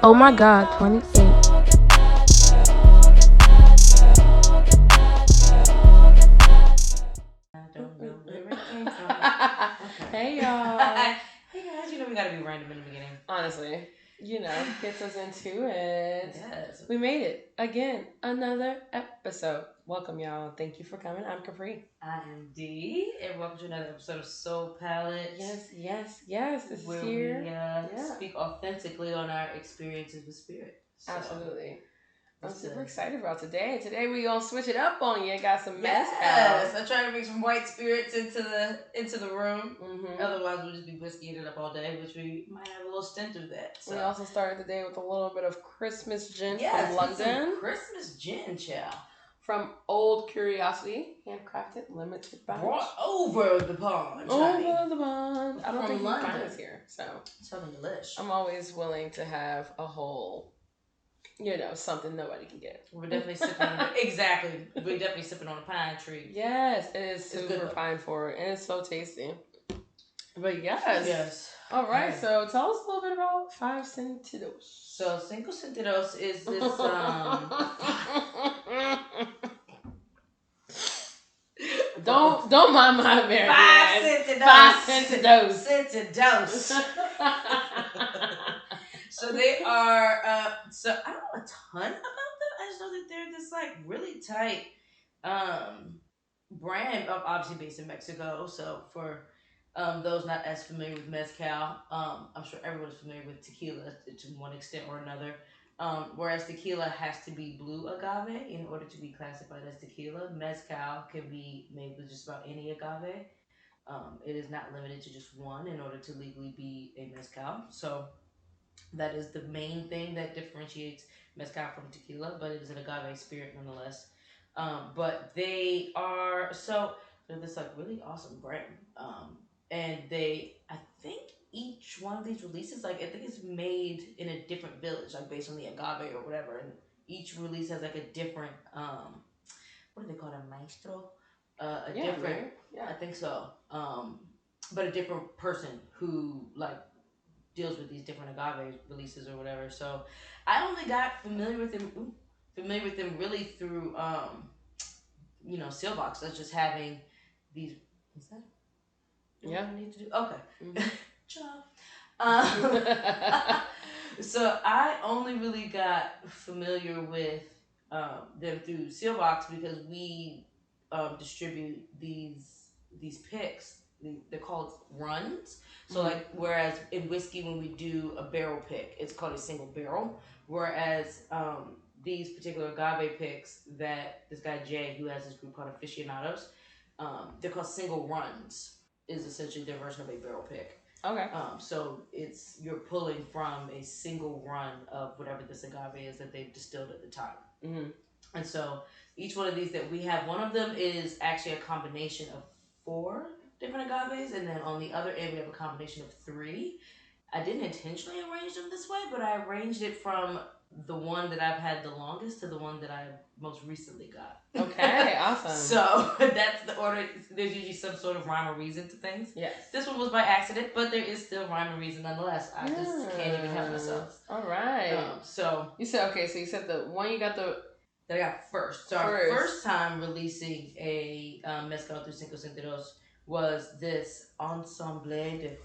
Oh my God, 28. Don't know where it came from. Okay. Hey y'all. Hey guys, you know we gotta be random in the beginning. Honestly, gets us into it. Yes. We made it. Again, another episode. Welcome y'all. Thank you for coming. I'm Kapri. I am Dee, and welcome to another episode of Soul Palate. Yes. This where is here. we speak authentically on our experiences with spirit. So, Absolutely. I'm it's super good. excited about today. Today we gonna switch it up on you. Got some mezcal. Yes, I try to bring some white spirits into the room. Mm-hmm. Otherwise, we'll just be whiskeying it up all day, which we might have a little stint of that. So. We also started the day with a little bit of Christmas gin Yes, from London. Some Christmas gin, child. From Old Curiosity, handcrafted, limited batch. Brought over the pond. Over the pond. I don't From think you can London. find this here, so It's fucking delish. I'm always willing to have a whole, something nobody can get. We're definitely sipping on exactly. We're definitely sipping on a pine tree. Yes, it is It's super good. pine forward, and it's so tasty. But yes. Yes. All right, Okay. so tell us a little bit about Five Sentidos. So Cinco Sentidos is this Don't mind my American. Five Sentidos. Sentidos. So they are. So I don't know a ton about them. I just know that they're this like really tight brand of obviously based in Mexico. So for those not as familiar with mezcal, I'm sure everyone's familiar with tequila to one extent or another. Whereas tequila has to be blue agave in order to be classified as tequila. Mezcal can be made with just about any agave. It is not limited to just one in order to legally be a mezcal. So that is the main thing that differentiates mezcal from tequila, but it is an agave spirit nonetheless. But they're this like really awesome brand. And I think each one of these releases, I think it's made in a different village, like based on the agave or whatever. And each release has like a different, what do they call it, a maestro? Different, yeah. I think so. But a different person who like deals with these different agave releases or whatever. So I only got familiar with them really through, Seelbach. So that's just having these. Is that? What I need to do? Okay. Mm-hmm. So I only really got familiar with them through Seelbach because we distribute these picks. They're called runs. So like, whereas in whiskey when we do a barrel pick, it's called a single barrel. Whereas these particular agave picks that this guy Jay, who has this group called Aficionados, they're called single runs. Is essentially their version of a barrel pick. Okay. So you're pulling from a single run of whatever this agave is that they've distilled at the time. Mm-hmm. And so each one of these that we have, one of them is actually a combination of 4 different agaves, and then on the other end we have a combination of 3. I didn't intentionally arrange them this way, but I arranged it from the one that I've had the longest to the one that I most recently got. Okay, awesome. So that's the order. There's usually some sort of rhyme or reason to things. Yes. This one was by accident, but there is still rhyme and reason nonetheless. I just can't even help myself. All right. So you said So you said the one you got that I got first. So our first time releasing a mezcal through Cinco Sentidos was this Ensamble de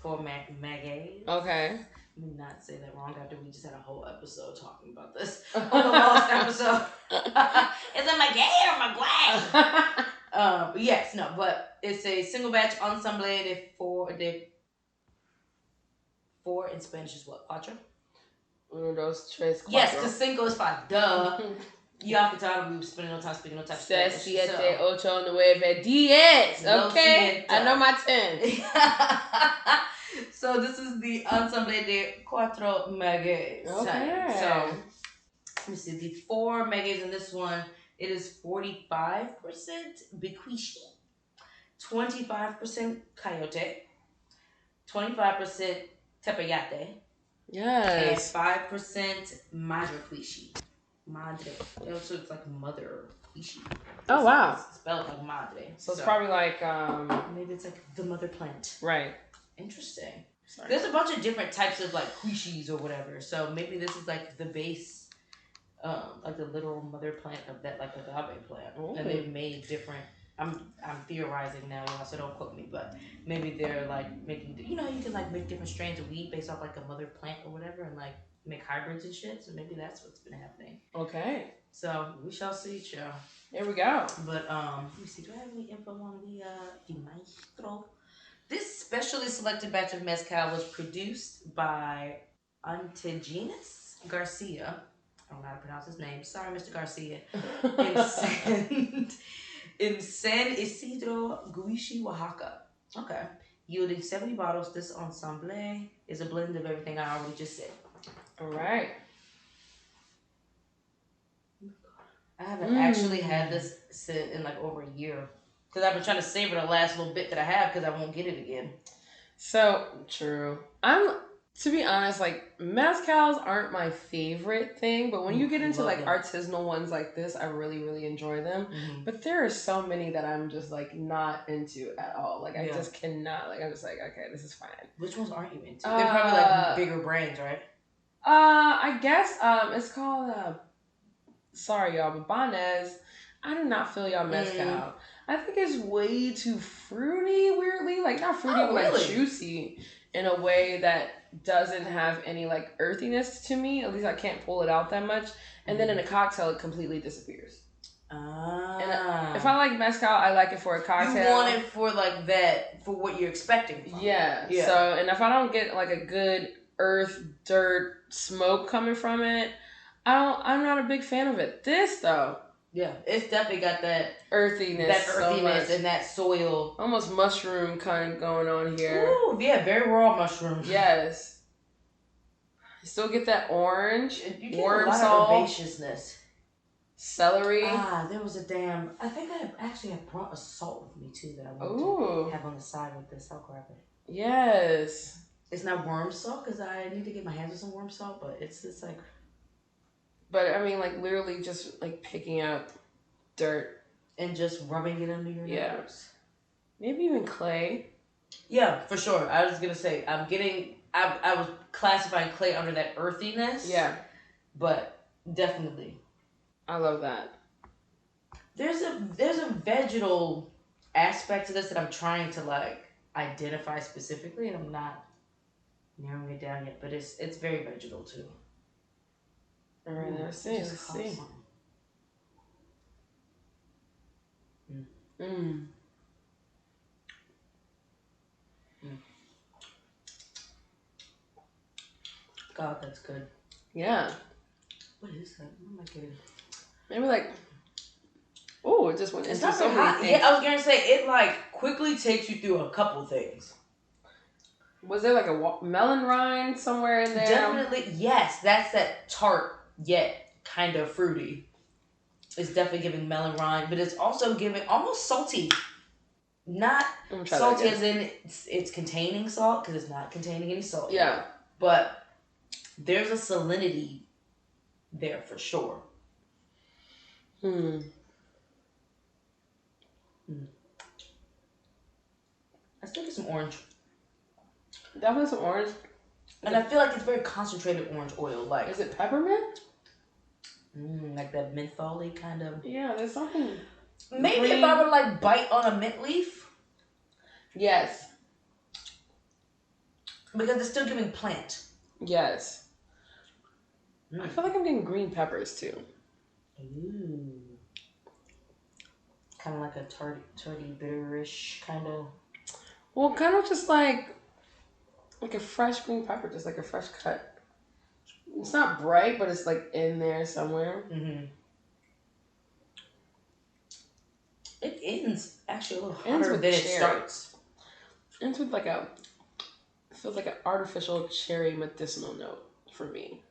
Magueyes. Okay. Let me not say that wrong after we just had a whole episode talking about this on the lost episode. Is it Maguey or Maguey? But it's a single batch Ensamble de four in Spanish is what? Cuatro? Uno, dos, tres, cuatro. Yes, because cinco is 5. Duh. You off the time, we were spending no time speaking no type of Spanish. Siete, ocho, nueve, diez. Okay, I know my 10. So this is the Ensamble de Cuatro Magueyes. Okay. So let me see, the 4 Magueyes in this one, it is 45% Bicuixe, 25% Coyote, 25% Tepayate, yes, and 5% Madrecuixe. Madre. So it's like mother. Oh wow. It's spelled like madre. So it's probably like maybe it's like the mother plant. Right. Interesting. Sorry. There's a bunch of different types of like quiches or whatever. So maybe this is like the base, like the literal mother plant of that like agave plant, and they've made different. I'm theorizing now, y'all, so don't quote me, but maybe they're like making. You know, you can like make different strains of weed based off like a mother plant or whatever, and like make hybrids and shit. So maybe that's what's been happening. Okay. So we shall see, y'all. Here we go. But let me see. Do I have any info on the maestro? This specially selected batch of mezcal was produced by Antigenes Garcia. I don't know how to pronounce his name. Sorry, Mr. Garcia. In San Isidro, Guiche, Oaxaca. Okay. Yielding 70 bottles, this Ensamble is a blend of everything I already just said. All right. I haven't actually had this sit in like over a year. Because I've been trying to savor the last little bit that I have because I won't get it again. So, true. To be honest, like, mezcals aren't my favorite thing, but when you get into, like, artisanal ones like this, I really, really enjoy them. Mm-hmm. But there are so many that I'm just, like, not into at all. Like, I just cannot. Like, I'm just like, okay, this is fine. Which ones aren't you into? They're probably, like, bigger brands, right? I guess, it's called, sorry, y'all, but Banez, I do not feel y'all mezcal. I think it's way too fruity, weirdly. Like, not fruity, but, like, juicy in a way that doesn't have any, like, earthiness to me. At least I can't pull it out that much. And then in a cocktail, it completely disappears. And if I like mezcal, I like it for a cocktail. You want it for, like, that, for what you're expecting from yeah. So, and if I don't get, like, a good earth, dirt, smoke coming from it, I'm not a big fan of it. This, though. Yeah, it's definitely got that earthiness, and that soil, almost mushroom kind of going on here. Ooh, yeah, very raw mushrooms. Yes, you still get that orange, you get warm a lot salt, of herbaceousness, celery. There was a damn. I think I actually have brought a salt with me too that I want to have on the side with this. I'll grab it. Yes, it's not worm salt because I need to get my hands on some worm salt, but it's like. But, I mean, like, literally just, like, picking up dirt. And just rubbing it under your nose. Maybe even clay. Yeah, for sure. I was going to say, I was classifying clay under that earthiness. Yeah. But, definitely. I love that. There's a vegetal aspect to this that I'm trying to, like, identify specifically, and I'm not narrowing it down yet. But it's very vegetal, too. All right, let's see. God, that's good. Yeah. What is that? What am I getting? Maybe like. Oh, it just went into so many things. Yeah, I was gonna say it like quickly takes you through a couple things. Was there like a melon rind somewhere in there? Definitely, yes. That's that tart yet kind of fruity. It's definitely giving melon rind, but it's also giving almost salty. Not salty as in it's containing salt, because it's not containing any salt. Yeah. But there's a salinity there for sure. I still get some orange. Definitely some orange. And I feel like it's very concentrated orange oil. Like, is it peppermint? Like that mentholy kind of. Yeah, there's something. Maybe green. If I would like bite on a mint leaf. Yes. Because it's still giving plant. Yes. I feel like I'm getting green peppers too. Ooh. Kind of like a tarty bitterish kind of. Well, kind of just like a fresh green pepper, just like a fresh cut. It's not bright, but it's like in there somewhere. It ends actually a little hotter than it starts. Ends with like it feels like an artificial cherry medicinal note for me.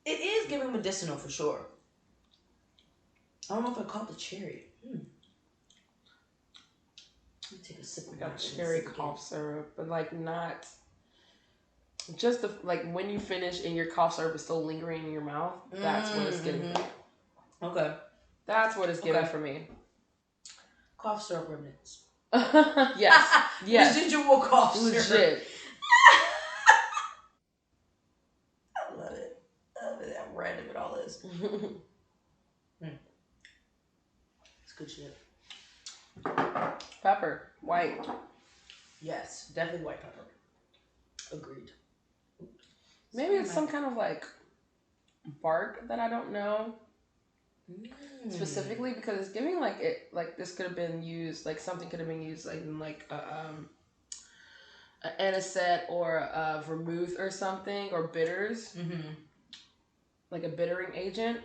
It is giving medicinal for sure. I don't know if I call it cherry. Let me take a sip of that cherry cough syrup, but like not just like when you finish and your cough syrup is still lingering in your mouth. That's what it's giving me. Okay. That's what it's giving for me. Cough syrup remnants. Yes. Residual cough syrup. Legit. It's good shit. Pepper, white. Yes, definitely white pepper. Agreed. Maybe it's some kind of like bark that I don't know specifically, because it's giving like it like this could have been used, like something could have been used like in like an anisette or a vermouth or something, or bitters, like a bittering agent.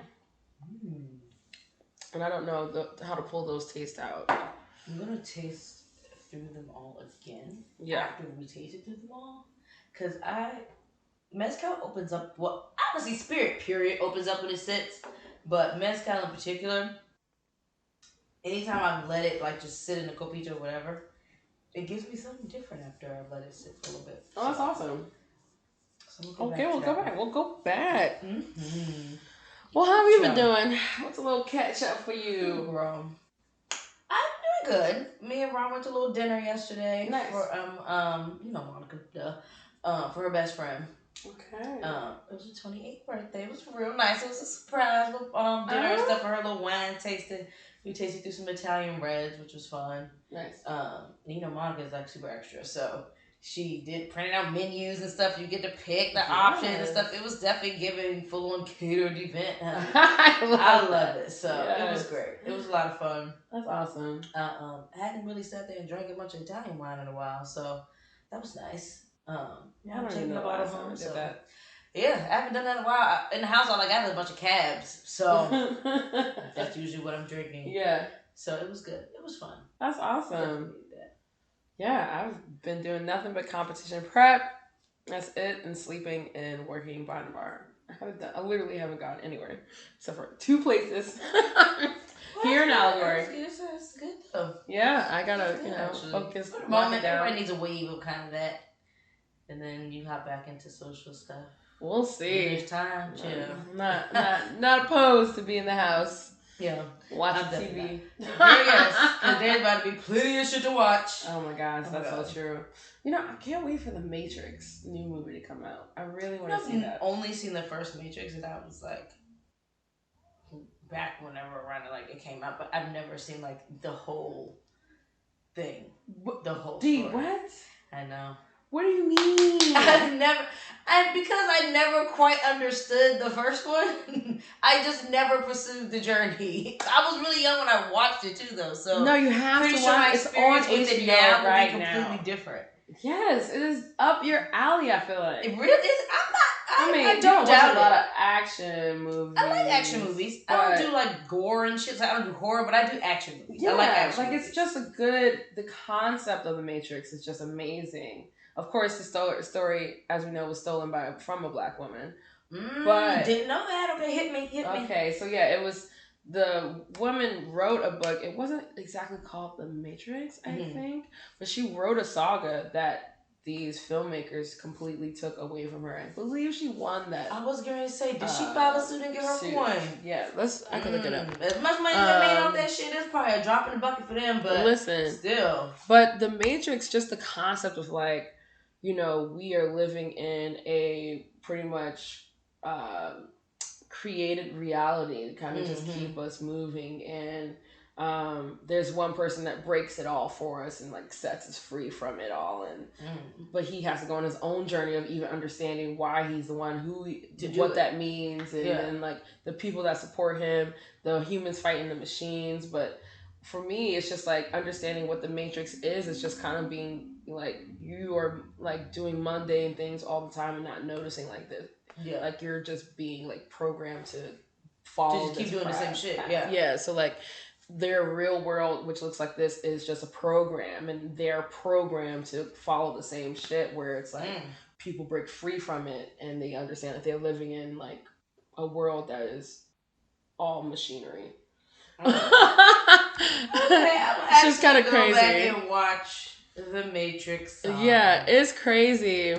And I don't know how to pull those tastes out. I'm gonna taste through them all again after we tasted through them all, because mezcal opens up. Well, honestly, spirit period opens up when it sits, but mezcal in particular, anytime I've let it like just sit in the copito or whatever, it gives me something different after I've let it sit for a little bit. Oh, that's awesome. So we'll go back. We'll go back. Well, how have you been doing? What's a little catch up for you, bro? I'm doing good. Me and Ron went to a little dinner yesterday. Nice. For Monica, for her best friend. Okay. It was her 28th birthday. It was real nice. It was a surprise with dinner and stuff for her, little wine tasting. We tasted through some Italian reds, which was fun. Nice. Monica is like super extra, so she did printed out menus and stuff. You get to pick the options and stuff. It was definitely giving full on catered event. I love it. So it was great. It was a lot of fun. That's awesome. I hadn't really sat there and drank a bunch of Italian wine in a while, so that was nice. I don't even know why I did that. Yeah, I haven't done that in a while. In the house, all I got is a bunch of cabs, so that's usually what I'm drinking. Yeah. So it was good. It was fun. That's awesome. Yeah, I've been doing nothing but competition prep. That's it, and sleeping and working behind the bar. I literally haven't gone anywhere except for 2 places. Here in Allegory. That's good though. Yeah, I gotta, focus. For the moment, everybody needs a wave of kind of that. And then you hop back into social stuff. We'll see. There's time, chill. Not opposed to being in the house. Yeah. Watching TV. Yes, because there's about to be plenty of shit to watch. Oh my gosh, that's so true. I can't wait for the Matrix new movie to come out. I really want to see that. I've only seen the first Matrix, and I was like, back whenever around it came out, but I've never seen like the whole thing. The whole story. What? I know. What do you mean? Because I never quite understood the first one, I just never pursued the journey. I was really young when I watched it too, though. So no, you have to watch. It's on HBO now right will be now. Completely different. Yes, it is up your alley. I feel like it really is. I don't watch a lot of action movies. I like action movies. I don't do like gore and shit. So I don't do horror, but I do action movies. Yeah, I like action movies. It's just the concept of the Matrix is just amazing. Of course, the story, as we know, was stolen from a black woman. But didn't know that. Okay, hit me. Okay, so yeah, it was the woman wrote a book. It wasn't exactly called The Matrix, I think, but she wrote a saga that these filmmakers completely took away from her. I believe she won that. I was going to say, did she file a suit and get her coin? Yeah, I can look it up. As much money they made off that shit, that's probably a drop in the bucket for them, but listen, still. But The Matrix, just the concept of like, we are living in a pretty much created reality to kind of just keep us moving, and there's one person that breaks it all for us and like sets us free from it all, and but he has to go on his own journey of even understanding why he's the one what that means, and then like the people that support him, the humans fighting the machines. But for me, it's just like understanding what the Matrix is. It's just kind of being like you are like doing mundane things all the time and not noticing like this. Yeah, like you're just being like programmed to follow. To just keep doing the same shit. Yeah. Yeah. So like their real world, which looks like this, is just a program, and they're programmed to follow the same shit. Where it's like people break free from it and they understand that they're living in like a world that is all machinery. Okay, it's just kind of crazy. Go back and watch The Matrix. Yeah, it's crazy.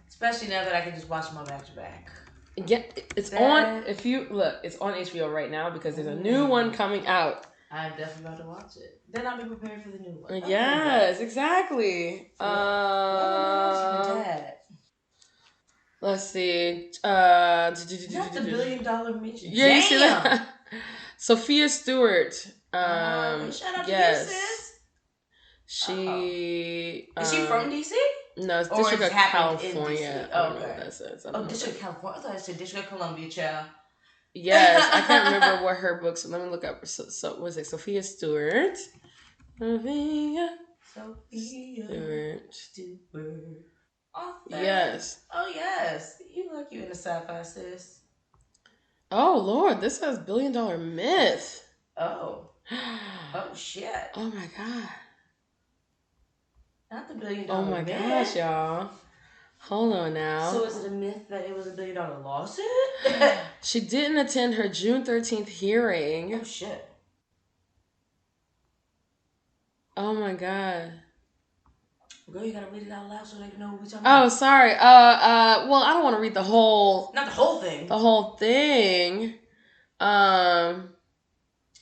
Especially now that I can just watch them all back to back. Yeah, it's on. If you look, it's on HBO right now because there's a new one coming out. I'm definitely about to watch it. Then I'll be prepared for the new one. Yes, exactly. Let's Let's see. Not the $1 billion midget. Yeah, Damn. you see that? Sophia Stewart. Shout out to Yes. you, sis. She. Is she from DC? No, it's Or District it's of happened California. in DC? I don't know what that says. District of California. I thought it said District of Columbia, child. Yes, I can't remember what her books. Let me look up. So was it Sophia Stewart? Sophia Stewart. Oh, yes. Oh, yes. You look you in the sci-fi, sis. Oh, Lord. This says $1 billion myth. Oh. Oh, shit. Oh, my God. Not the $1 billion myth. Oh, my gosh, y'all. Hold on now. So is it a myth that it was a $1 billion lawsuit? She didn't attend her June 13th hearing. Oh, shit. Oh, my God. Girl, you gotta read it out loud so they can know what we're talking about. Oh, sorry. Well, I don't want to read the whole... Not the whole thing. The whole thing.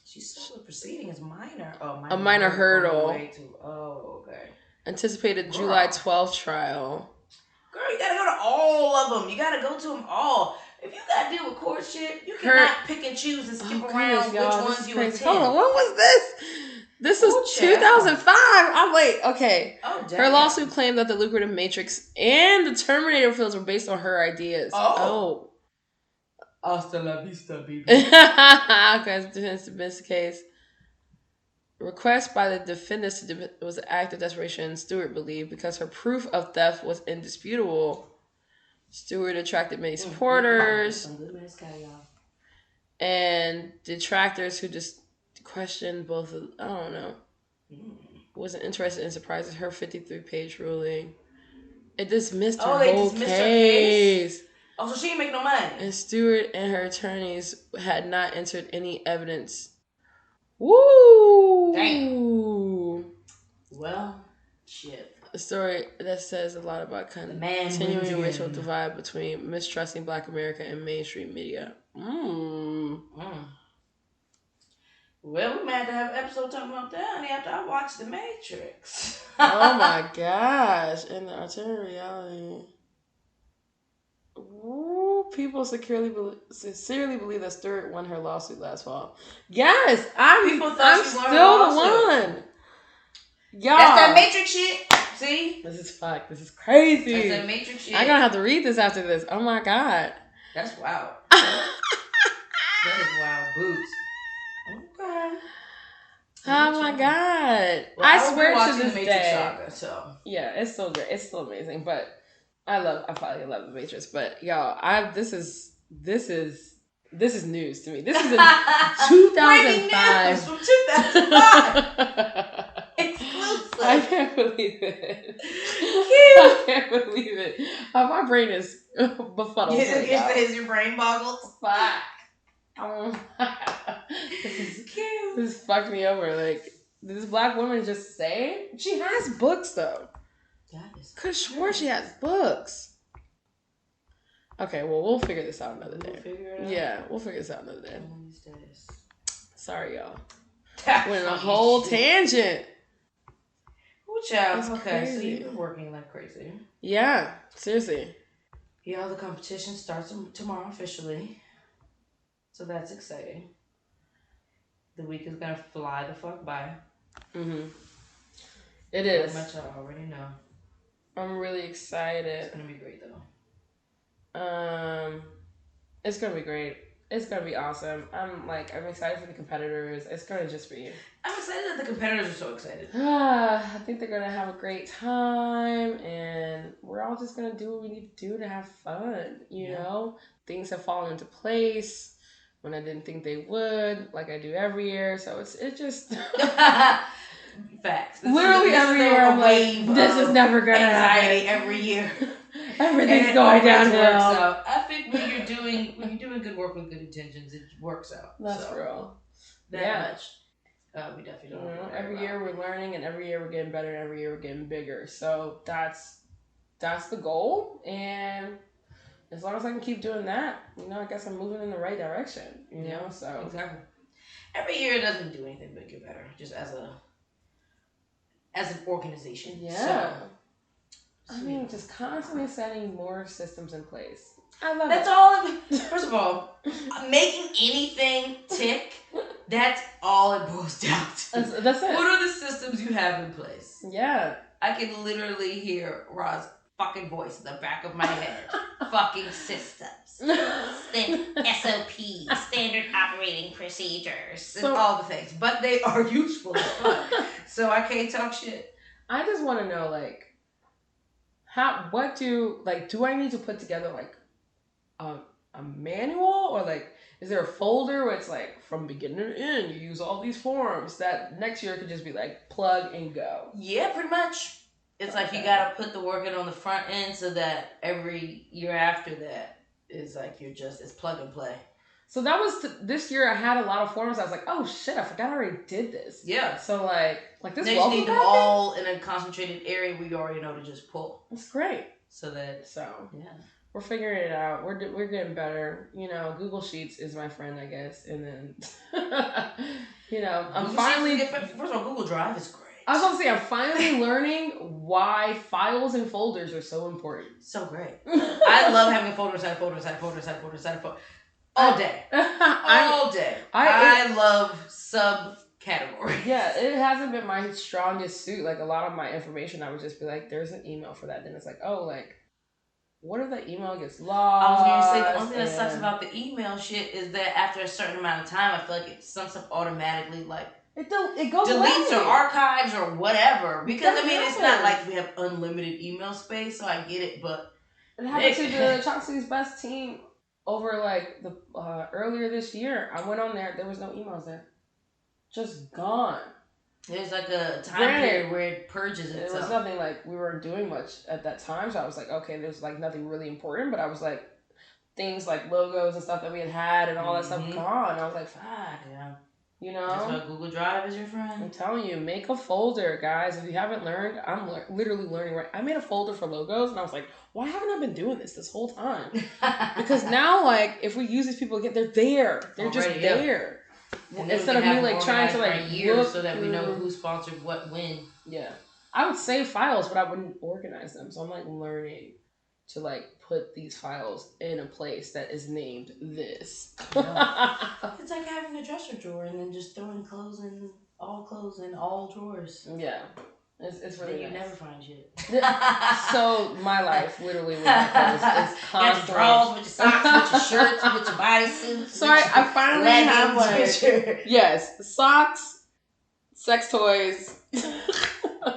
She's still proceeding as minor. Oh, a minor hurdle. Okay. Anticipated July 12th trial. Girl, you gotta go to all of them. You gotta go to them all. If you gotta deal with court shit, you cannot pick and choose and skip around which ones you attend. Hold on, what was this? This is 2005. I'm late. Okay. Oh, damn. Her lawsuit claimed that the lucrative Matrix and the Terminator films were based on her ideas. Oh. Hasta la vista, baby. Okay, defense dismissed the case. Request by the defendants was an act of desperation, Stewart believed, because her proof of theft was indisputable. Stewart attracted many supporters and detractors who just questioned both of, I don't know, wasn't interested in surprises. Her 53-page ruling. It dismissed her whole case. Oh, so she ain't make no money. And Stewart and her attorneys had not entered any evidence. Woo! Damn. Well, shit. A story that says a lot about continuing racial divide between mistrusting Black America and mainstream media. Well, we might have to have an episode talking about that, honey, after I watch The Matrix. Oh my gosh. And the alternate reality. Ooh, people sincerely believe that Stewart won her lawsuit last fall. Yes, I'm still the one. Y'all. That's that Matrix shit. See? This is fuck. This is crazy. That's that Matrix shit. I'm gonna have to read this after this. Oh my God. That's wild. That is wild boots. Okay. Oh my God. Well, I swear to this day. Saga, so. Yeah, it's so great. It's still amazing, but I probably love The Matrix, but y'all, this is news to me. This is in 2005. From 2005. Exclusive. I can't believe it. I can't believe it. My brain is befuddled. Is your brain boggled? Fuck. This fucked me over. Like, did this Black woman just say? She has books though. Could swear she has books. Okay, well, we'll figure this out another day. Yeah, we'll figure this out another day. Sorry, y'all. Went on a whole tangent. Oh, child. Okay, so you've been working like crazy. Yeah, seriously. Yeah, the competition starts tomorrow officially. So that's exciting. The week is going to fly the fuck by. Mm-hmm. It is. Pretty much I already know. I'm really excited. It's gonna be great though. It's gonna be great. It's gonna be awesome. I'm excited for the competitors. It's gonna just be. I'm excited that the competitors are so excited. I think they're gonna have a great time, and we're all just gonna do what we need to do to have fun. You know, things have fallen into place when I didn't think they would, like I do every year. So it just. Facts. Literally every year I'm like, this is never gonna happen. Every year. Everything's going downhill. So I think when you're doing good work with good intentions, it works out. That's real. That much. We definitely don't. Every year we're learning, and every year we're getting better, and every year we're getting bigger. So that's the goal, and as long as I can keep doing that, I guess I'm moving in the right direction. You know, so exactly. Every year it doesn't do anything but get better, just as an organization. Yeah. I mean, just constantly setting more systems in place. I love That's it. all. First of all, making anything tick, that's all it boils down to. That's it. What are the systems you have in place? Yeah. I can literally hear Ra's fucking voice in the back of my head. Fucking systems. SOP, standard operating procedures, and all the things. But they are useful as fuck. So I can't talk shit. I just want to know, like, do I need to put together, like, a manual, or like is there a folder where it's like from beginning to end you use all these forms that next year could just be like plug and go? Yeah, pretty much. It's like you gotta put the work in on the front end so that every year after that is like it's plug and play. So that was this year. I had a lot of forms. I was like, oh shit, I forgot I already did this. Yeah. So like this. Now you need them all in a concentrated area where you already know to just pull. That's great. So yeah. We're figuring it out. We're getting better. You know, Google Sheets is my friend, I guess. And then, I'm finally. First of all, Google Drive is great. I was going to say, I'm finally learning why files and folders are so important. So great. I love having a folder inside a folder inside a folder inside a folder inside a folder. All day. All day. I love subcategories. Yeah, it hasn't been my strongest suit. Like, a lot of my information, I would just be like, there's an email for that. Then it's like, oh, like, what if that email gets lost? I was going to say, the only thing that sucks about the email shit is that after a certain amount of time, I feel like some stuff automatically, like, it goes deletes away. Or archives or whatever. Because, it's not like we have unlimited email space, so I get it, but... It happened to the Chauncey's Best team over, like, the earlier this year. I went on there was no emails there. Just gone. There's like a time period where it purges itself. It was nothing like we weren't doing much at that time, so I was like, okay, there's like nothing really important, but I was like, things like logos and stuff that we had and all that stuff gone. I was like, fuck, yeah. You know? That's why Google Drive is your friend. I'm telling you, make a folder, guys. If you haven't learned, I'm literally learning right. I made a folder for logos, and I was like, why haven't I been doing this whole time? Because now, like, if we use these people again, they're there. They're just there. Instead of me like trying to like look so that we know who sponsored what when. Yeah, I would save files, but I wouldn't organize them. So I'm like learning to like put these files in a place that is named this. Yeah. It's like having a dresser drawer and then just throwing clothes in all drawers. Yeah. It's really nice. You never find shit. So my life, literally, with my clothes is constantly. You got your drawers with your socks, with your shirts, with your bodysuits. So I finally have like yes, socks, sex toys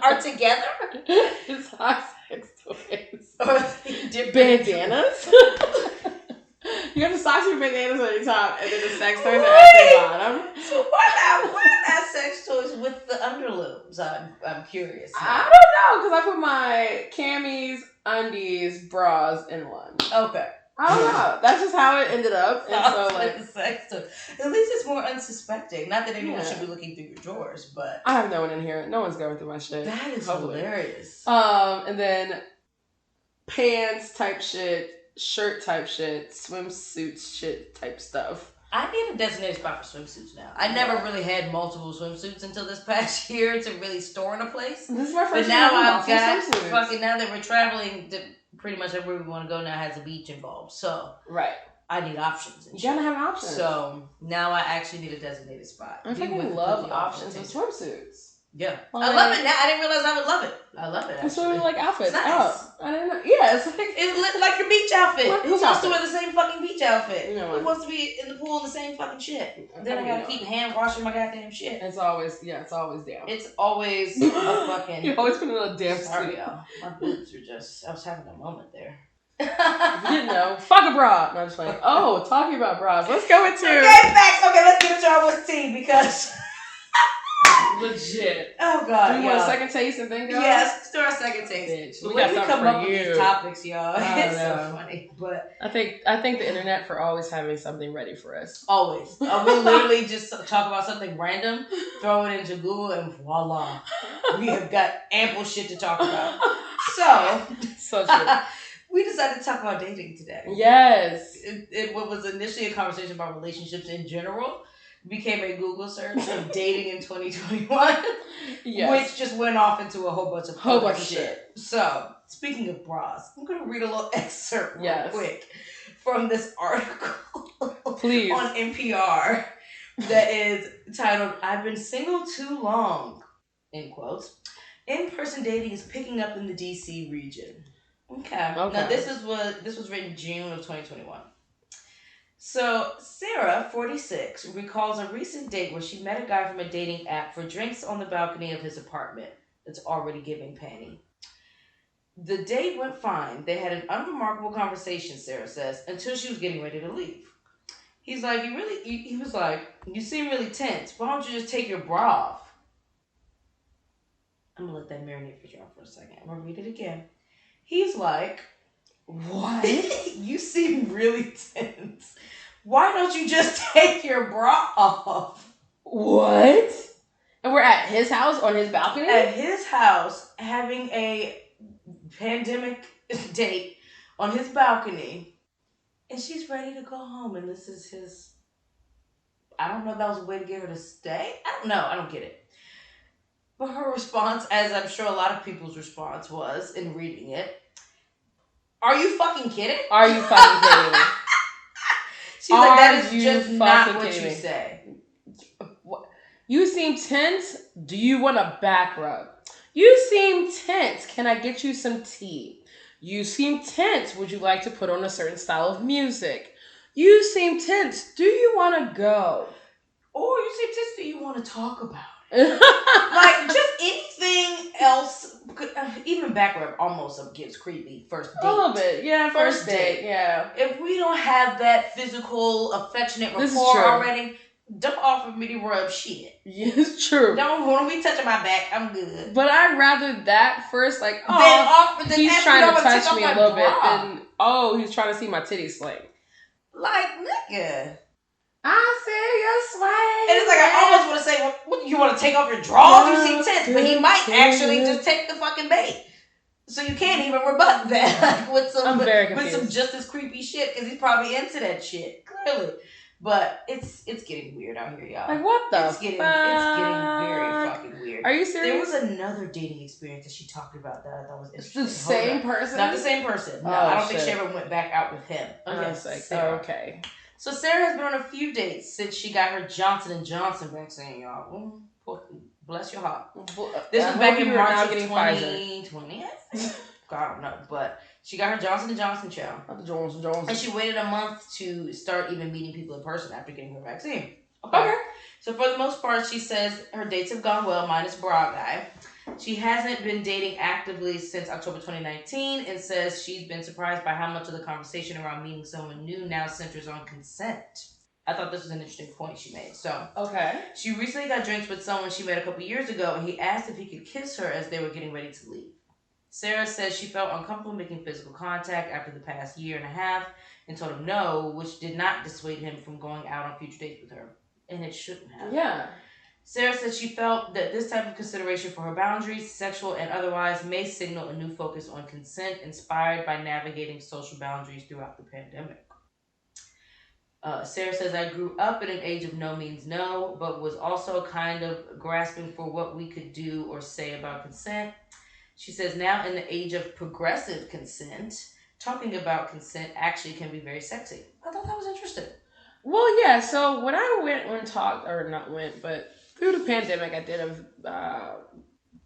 are together. Socks, sex toys, bandanas. You got the socks and bandanas on your top, and then the sex toys are at the bottom. So why not sex toys with the underlooms? I'm curious. I don't know, because I put my camis, undies, bras in one. Okay. I don't know. That's just how it ended up. And so, like, the sex toys. At least it's more unsuspecting. Not that anyone should be looking through your drawers, but I have no one in here. No one's going through my shit. That is hilarious. And then pants type shit. Shirt type shit, swimsuits shit type stuff. I need a designated spot for swimsuits now. I never really had multiple swimsuits until this past year to really store in a place. This is my first year. But now I've got fucking, now that we're traveling, pretty much everywhere we want to go now has a beach involved. So right, I need options. You gotta have options. So now I actually need a designated spot. I fucking love options with swimsuits. Yeah, like, I love it now. I didn't realize I would love it. I love it. It's sort of like outfits. It's nice. Oh, I didn't know. Yeah, it's like your beach outfit. Who wants to wear the same fucking beach outfit? You know, who wants to be in the pool in the same fucking shit? Then I gotta keep hand washing my goddamn shit. It's always damp. It's always a fucking. You always put in a damp suit. Sorry, y'all. My boobs are just. I was having a moment there. You didn't know. Fuck a bra. No, I'm just like, oh, talking about bras. Let's go into. Okay, facts. Okay, let's get into our what's tea because. Legit. Oh God! Do you want a second taste and then go? Yes, let's do our second taste. Bitch, we got something come up with these topics, y'all. It's so funny, but I think the internet for always having something ready for us. Always, we literally just talk about something random, throw it into Google, and voila, we have got ample shit to talk about. So true. We decided to talk about dating today. Yes, it was initially a conversation about relationships in general. Became a Google search of dating in 2021, yes. Which just went off into a whole bunch of shit. So speaking of bras, I'm going to read a little excerpt real quick from this article Please. on NPR that is titled, "I've been single too long," in quotes. "In-person dating is picking up in the DC region." Okay. Now this was written June of 2021. So Sarah, 46, recalls a recent date where she met a guy from a dating app for drinks on the balcony of his apartment. It's already giving panty. The date went fine. They had an unremarkable conversation, Sarah says, until she was getting ready to leave. He's like, he was like, "You seem really tense. Why don't you just take your bra off?" I'm going to let that marinate for y'all for a second. I'm going to read it again. He's like, "What? You seem really tense. Why don't you just take your bra off?" What? And we're at his house on his balcony? At his house, having a pandemic date on his balcony. And she's ready to go home. And this is his... I don't know if that was a way to get her to stay. I don't know. I don't get it. But her response, as I'm sure a lot of people's response was in reading it, "Are you fucking kidding? Are you fucking kidding me?" She's like, "That is just not what you say." You seem tense. Do you want a back rub? You seem tense. Can I get you some tea? You seem tense. Would you like to put on a certain style of music? You seem tense. Do you want to go? Or you seem tense. Do you want to talk about it? Like, just anything else. Even back rub almost gives creepy. First date. A little bit. Yeah, first date. Yeah. If we don't have that physical, affectionate rapport already, don't offer me to rub shit. Yeah, it's true. Don't be touching my back. I'm good. But I'd rather that first, like, he's trying to touch me a little bit, than, he's trying to see my titties swing. Like, nigga. I see you swing. And it's like, I almost want to say, well, what, you want to take off your drawers? You seem tense. But he might actually just take the fucking bait. So you can't even rebut that with some just as creepy shit, because he's probably into that shit, clearly. But it's getting weird out here, y'all. Like, what the It's getting very fucking weird. Are you serious? There was another dating experience that she talked about that I thought was interesting. It's the same person? Not the same person. No, I don't think she ever went back out with him. Okay, it's like, okay. So Sarah has been on a few dates since she got her Johnson & Johnson vaccine, y'all. Bless your heart. This was back in March of 2020. I don't know, but she got her Johnson & Johnson child. Johnson. And she waited a month to start even meeting people in person after getting her vaccine. Okay. So for the most part, she says her dates have gone well, minus bra guy. She hasn't been dating actively since October 2019 and says she's been surprised by how much of the conversation around meeting someone new now centers on consent. I thought this was an interesting point she made. So, she recently got drinks with someone she met a couple years ago, and he asked if he could kiss her as they were getting ready to leave. Sarah says she felt uncomfortable making physical contact after the past year and a half and told him no, which did not dissuade him from going out on future dates with her. And it shouldn't have. Yeah. Sarah said she felt that this type of consideration for her boundaries, sexual and otherwise, may signal a new focus on consent inspired by navigating social boundaries throughout the pandemic. Sarah says, "I grew up at an age of no means no, but was also kind of grasping for what we could do or say about consent." She says, "Now in the age of progressive consent, talking about consent actually can be very sexy." I thought that was interesting. Well, yeah, so when I through the pandemic, I did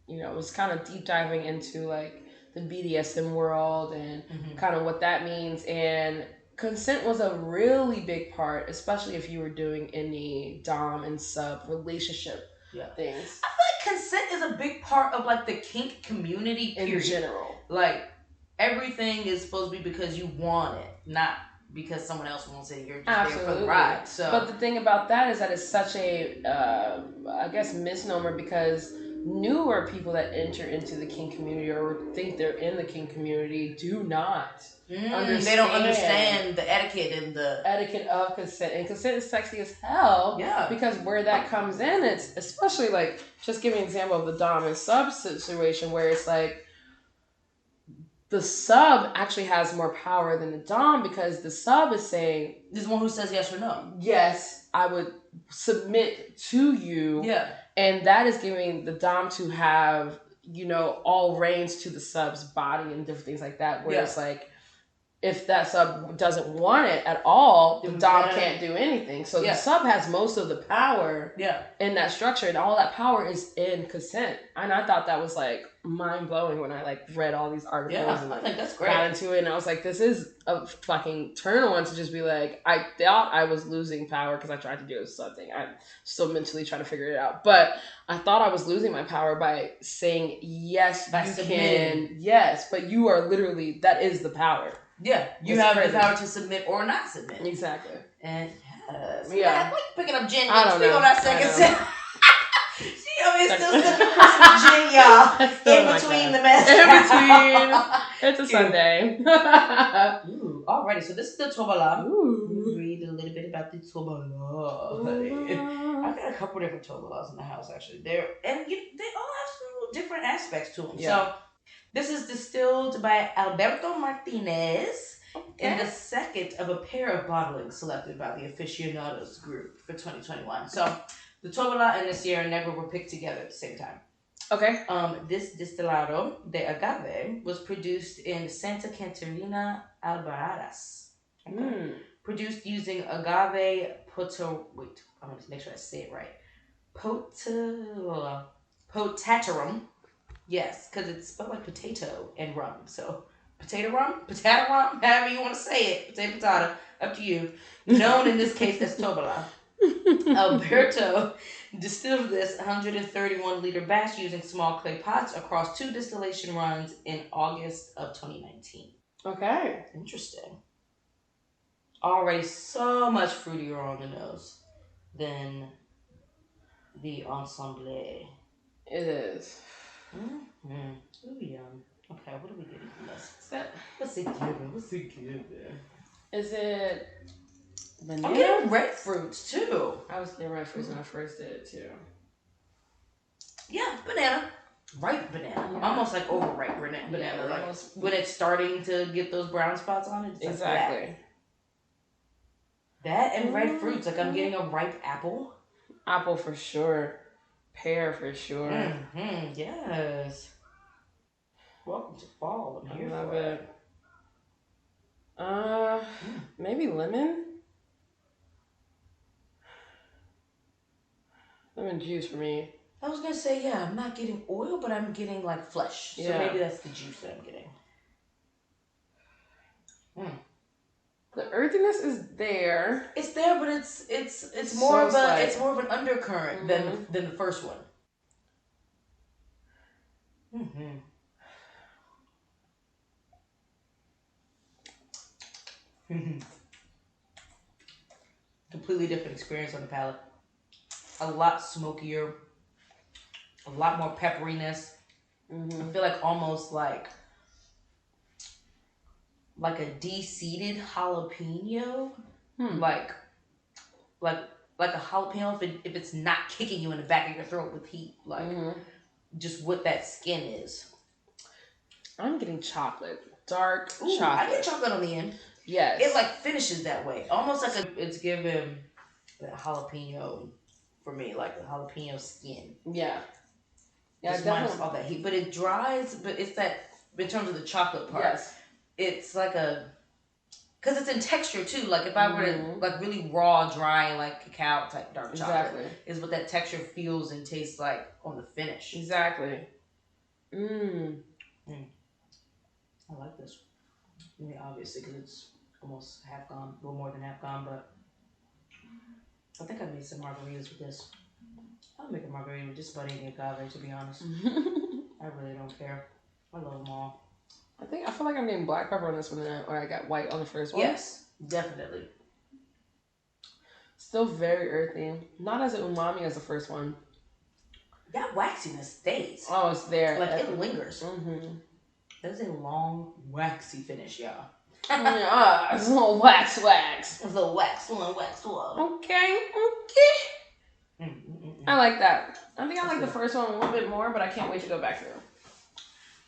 was kind of deep diving into like the BDSM world and kind of what that means. And consent was a really big part, especially if you were doing any dom and sub relationship things. I feel like consent is a big part of like the kink community, period. In general. Like everything is supposed to be because you want it, not because someone else wants it. You're just there for the ride. So, but the thing about that is that it's such a, misnomer, because newer people that enter into the kink community or think they're in the kink community do not understand. They don't understand the etiquette and the etiquette of consent. And consent is sexy as hell. Yeah. Because where that comes in, it's especially like, just give me an example of the dom and sub situation where it's like, the sub actually has more power than the dom, because the sub is saying... This is the one who says yes or no. Yes, I would submit to you. Yeah. And that is giving the dom to have, all reigns to the sub's body and different things like that. Whereas like, if that sub doesn't want it at all, the dom can't do anything. So the sub has most of the power in that structure, and all that power is in consent. And I thought that was like mind blowing when I like read all these articles and like, I think that's great. got into it, and I was like, this is a fucking turn on to just be like, I thought I was losing power because I tried to do something. I'm still mentally trying to figure it out, but I thought I was losing my power by saying yes, you can, yes, but you are literally, that is the power. Yeah, you have the power to submit or not submit. Exactly. And yeah. Why you picking up gin? I don't know. On that second set. She over here still sipping Christmas gin, y'all. In between the mess. In between. It's a Sunday. Ooh, alrighty. So this is the Tobala. Ooh. Read a little bit about the Tobala. I've got a couple different Tobalas in the house, actually. They all have some different aspects to them. Yeah. So this is distilled by Alberto Martinez in the second of a pair of bottlings selected by the Aficionados group for 2021. So the Tobala and the Sierra Negra were picked together at the same time. Okay. This Destilado de Agave was produced in Santa Catarina, Albarradas. Okay. Produced using agave wait, I'm going to make sure I say it right. Potatarum. Yes, because it's spelled like potato and rum. So, potato rum, however you want to say it. Potato, up to you. Known in this case as Tobala. Alberto distilled this 131-liter batch using small clay pots across 2 distillation runs in August of 2019. Okay. Interesting. Already so much fruitier on the nose than the Ensamble. It is. Mm-hmm. Ooh, yum. Okay, what are we getting from this? What's it giving? Is it banana? I'm getting red fruits too. I was getting red fruits when I first did it too. Yeah, banana. Ripe banana. Yeah. Almost like overripe banana. Yeah, like when it's starting to get those brown spots on it. It's exactly. Like that and red fruits. Like I'm getting a ripe apple. Apple for sure. Pear for sure. Mm-hmm. Yes. Welcome to fall. I'm here for it. Maybe lemon. Lemon juice for me. I was gonna say I'm not getting oil, but I'm getting like flesh. So maybe that's the juice that I'm getting. The earthiness is there. It's there, but it's more of an undercurrent than the first one. Completely different experience on the palate. A lot smokier. A lot more pepperiness. I feel like almost like a de-seeded jalapeno, like a jalapeno if it's not kicking you in the back of your throat with heat, like just what that skin is. I'm getting chocolate, dark chocolate. I get chocolate on the end. Yes, it like finishes that way, almost like it's giving that jalapeno for me, like the jalapeno skin. Yeah, just minus all that heat, but it dries. But it's that in terms of the chocolate part. Yes. It's like because it's in texture too. Like if I were to like really raw, dry, like cacao type dark chocolate is what that texture feels and tastes like on the finish. Exactly. I like this. I mean, obviously, because it's almost half gone, a little more than half gone, but I think I made some margaritas with this. I'll make a margarita with just about any agave, to be honest. I really don't care. I love them all. I feel like I'm getting black pepper on this one, or I got white on the first one. Yes, definitely. Still very earthy. Not as umami as the first one. That waxiness stays. Oh, it's there. Like it lingers. That's a long, waxy finish, y'all. It's a little wax. It's a little wax. Okay. I like that. I think I like the first one a little bit more, but I can't wait to go back through.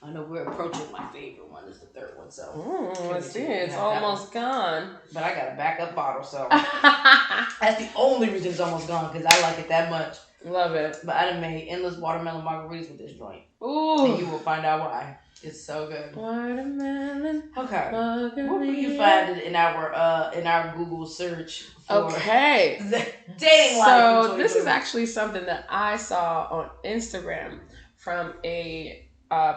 I know we're approaching my favorite one. Is the third one, so let's see. It's almost gone. But I got a backup bottle, so that's the only reason it's almost gone because I like it that much. Love it. But I done made endless watermelon margaritas with this joint. Ooh. And you will find out why. It's so good. Watermelon. Okay. Margarita. What will you find in our Google search for okay. dating life? So this is actually something that I saw on Instagram from a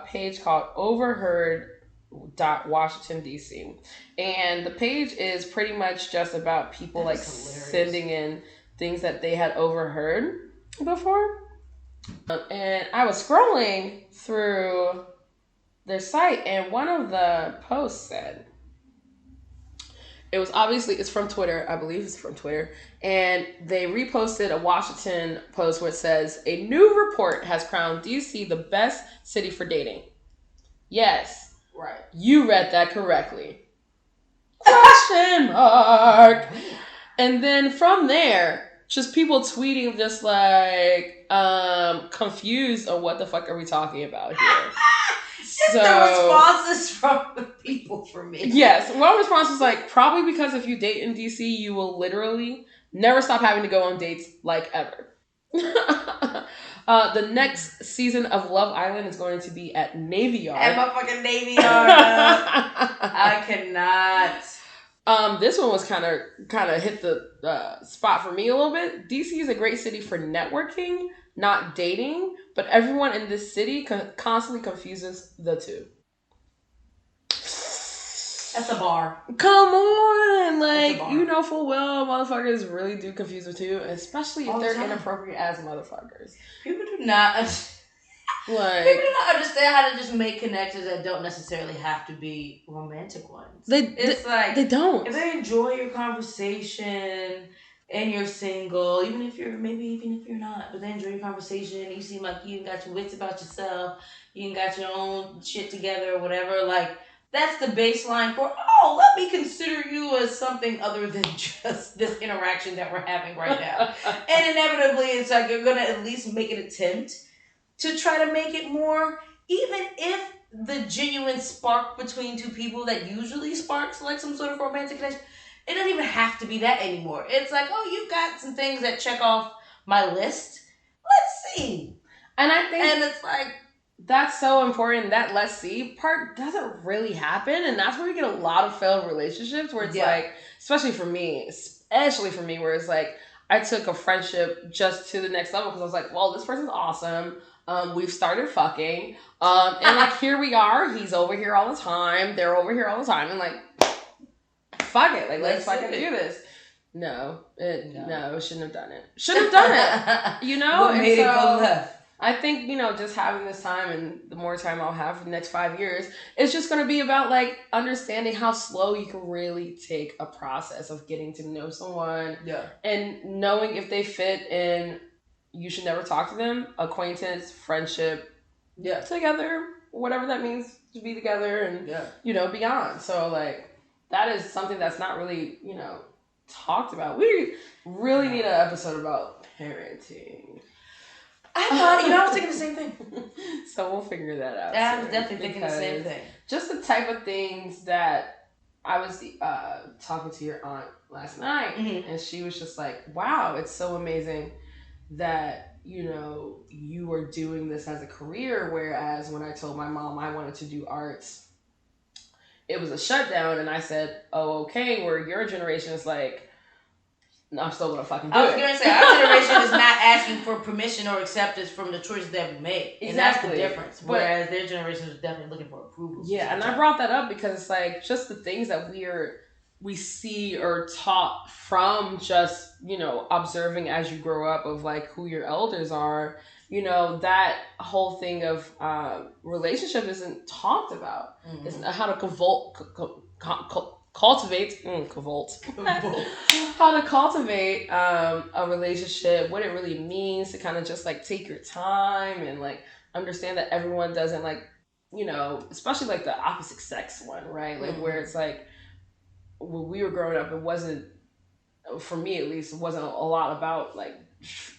page called Overheard.Washington DC, and the page is pretty much just about people like sending in things that they had overheard before. And I was scrolling through their site, and one of the posts said, it's from Twitter, I believe it's from Twitter, and they reposted a Washington post where it says, a new report has crowned DC the best city for dating. Yes. Right. You read that correctly. Question mark. And then from there, just people tweeting just like, confused on what the fuck are we talking about here. So, the responses from the people for me. Yes. One response was like, probably because if you date in DC, you will literally never stop having to go on dates like ever. The next season of Love Island is going to be at Navy Yard. At my fucking Navy Yard. I cannot. This one was kind of hit the spot for me a little bit. DC is a great city for networking, not dating, but everyone in this city constantly confuses the two. That's a bar. Come on, like you know full well motherfuckers really do confuse the two, especially if they're inappropriate as motherfuckers. People do not understand how to just make connections that don't necessarily have to be romantic ones. They don't. If they enjoy your conversation and you're single, even if you're not, but they enjoy your conversation, you seem like you got your wits about yourself, you got your own shit together or whatever, like that's the baseline for, let me consider you as something other than just this interaction that we're having right now. And inevitably it's like you're gonna at least make an attempt to try to make it more, even if the genuine spark between two people that usually sparks like some sort of romantic connection, it doesn't even have to be that anymore. It's like, you've got some things that check off my list. Let's see. And I think... And it's like... That's so important. That let's see part doesn't really happen. And that's where we get a lot of failed relationships where it's like, especially for me, where it's like, I took a friendship just to the next level because I was like, well, this person's awesome. We've started fucking. And like, here we are. He's over here all the time. They're over here all the time. And like, fuck it. Like, let's fucking do this. No, shouldn't have done it. You know? What made it go left? I think, just having this time and the more time I'll have for the next 5 years, it's just going to be about like understanding how slow you can really take a process of getting to know someone. Yeah. And knowing if they fit in, you should never talk to them, acquaintance, friendship, together, whatever that means to be together and, beyond. So like, that is something that's not really, talked about. We really need an episode about parenting. I thought, I was thinking the same thing. So we'll figure that out. I was definitely thinking the same thing. Just the type of things that I was talking to your aunt last night, and she was just like, wow, it's so amazing that, you are doing this as a career, whereas when I told my mom I wanted to do arts, it was a shutdown, and I said, okay, where your generation is like, I'm still gonna fucking do it. I was gonna say, our generation is not asking for permission or acceptance from the choices that we make. Exactly. And that's the difference. Whereas their generation is definitely looking for approval. Yeah, and I brought that up because it's like just the things that we see or taught from just, observing as you grow up of like who your elders are, that whole thing of relationship isn't talked about. Mm-hmm. It's how to cultivate how to cultivate a relationship, what it really means to kind of just like take your time and like understand that everyone doesn't like, especially like the opposite sex one, right? Like where it's like when we were growing up, it wasn't, for me at least, it wasn't a lot about like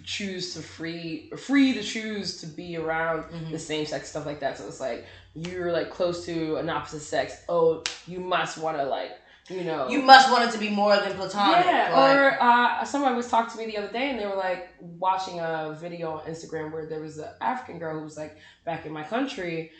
choose to free to choose to be around the same sex, stuff like that. So it's like you're like close to an opposite sex, you must want to like You must want it to be more than platonic. Yeah, or somebody was talking to me the other day and they were like watching a video on Instagram where there was an African girl who was like, back in my country,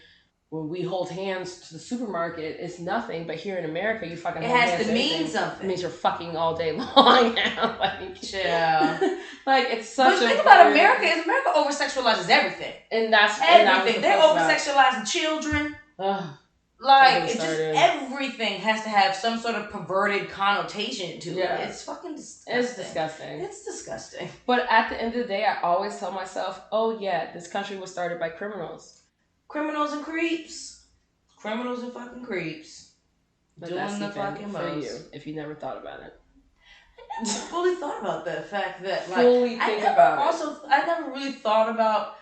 when we hold hands to the supermarket, it's nothing. But here in America, you fucking hold hands. It has to mean something. It means you're fucking all day long now. Like it's such. But think about America. Is America over sexualizes everything, and that's everything. They're over sexualizing children. Like it just everything has to have some sort of perverted connotation to it. It's fucking disgusting. It's disgusting. It's disgusting. But at the end of the day, I always tell myself, oh yeah, this country was started by criminals. Criminals and creeps. Criminals and fucking creeps. But doing the fucking most. For you, if you never thought about it. I never fully thought about the fact that like I never really thought about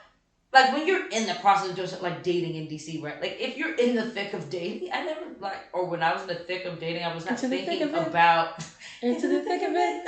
like when you're in the process of doing something like dating in DC, right? Like if you're in the thick of dating, I never like, or when I was in the thick of dating, I was not thinking about into the thick of it.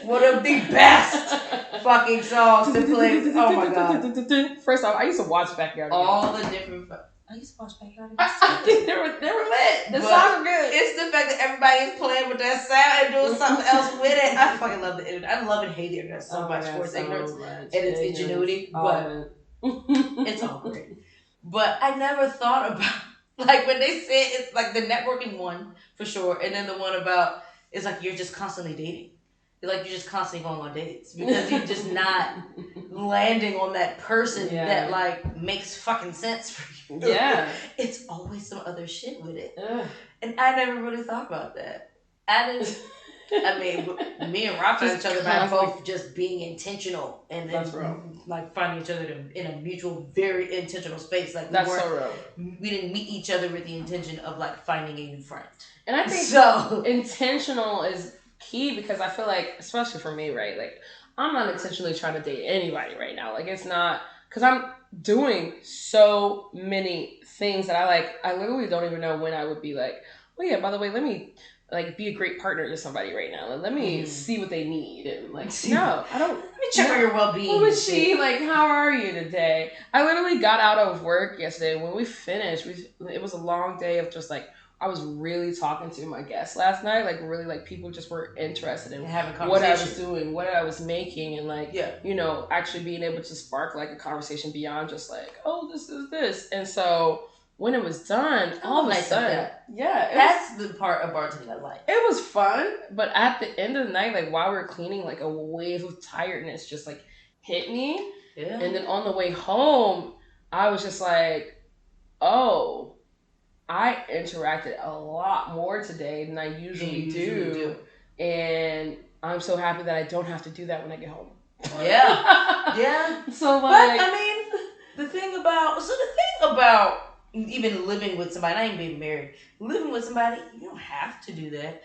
One of the best fucking songs to play. Oh my god! First off, I used to watch Backyard. All the different. I used to watch Backyard. I think they were lit. The songs were good. It's the fact that everybody is playing with that sound and doing something else with it. I fucking love the internet. I love and hate the internet so much for its ignorance and its ingenuity. But it's all great. But I never thought about like when they say it's like the networking one for sure, and then the one about it's like you're just constantly dating. Like you're just constantly going on dates because you're just not landing on that person that like makes fucking sense for you. Yeah, it's always some other shit with it, and I never really thought about that. I mean, me and Rob found each other by both just being intentional and then like finding each other in a mutual, very intentional space. Like that's so real. We didn't meet each other with the intention of like finding a new friend. And I think so intentional is key because I feel like, especially for me, right? Like, I'm not intentionally trying to date anybody right now. Like, it's not, because I'm doing so many things that I literally don't even know when I would be like, oh yeah, by the way, let me like be a great partner to somebody right now. Like, let me see what they need. And like, no, I don't. Let me check on your well-being. Who is she? Like, how are you today? I literally got out of work yesterday. When we finished, it was a long day of just like, I was really talking to my guests last night. Like, really, like, people just were interested in having what I was doing, what I was making, and, like, you know, actually being able to spark, like, a conversation beyond just, like, oh, this is this. And so, when it was done, all of a sudden, that's the part of bartending I like. It was fun, but at the end of the night, like, while we were cleaning, like, a wave of tiredness just, like, hit me. Yeah. And then on the way home, I was just like, oh, I interacted a lot more today than I usually do. And I'm so happy that I don't have to do that when I get home. Yeah. Yeah. So, like, but I mean, the thing about even living with somebody, not even being married, living with somebody, you don't have to do that.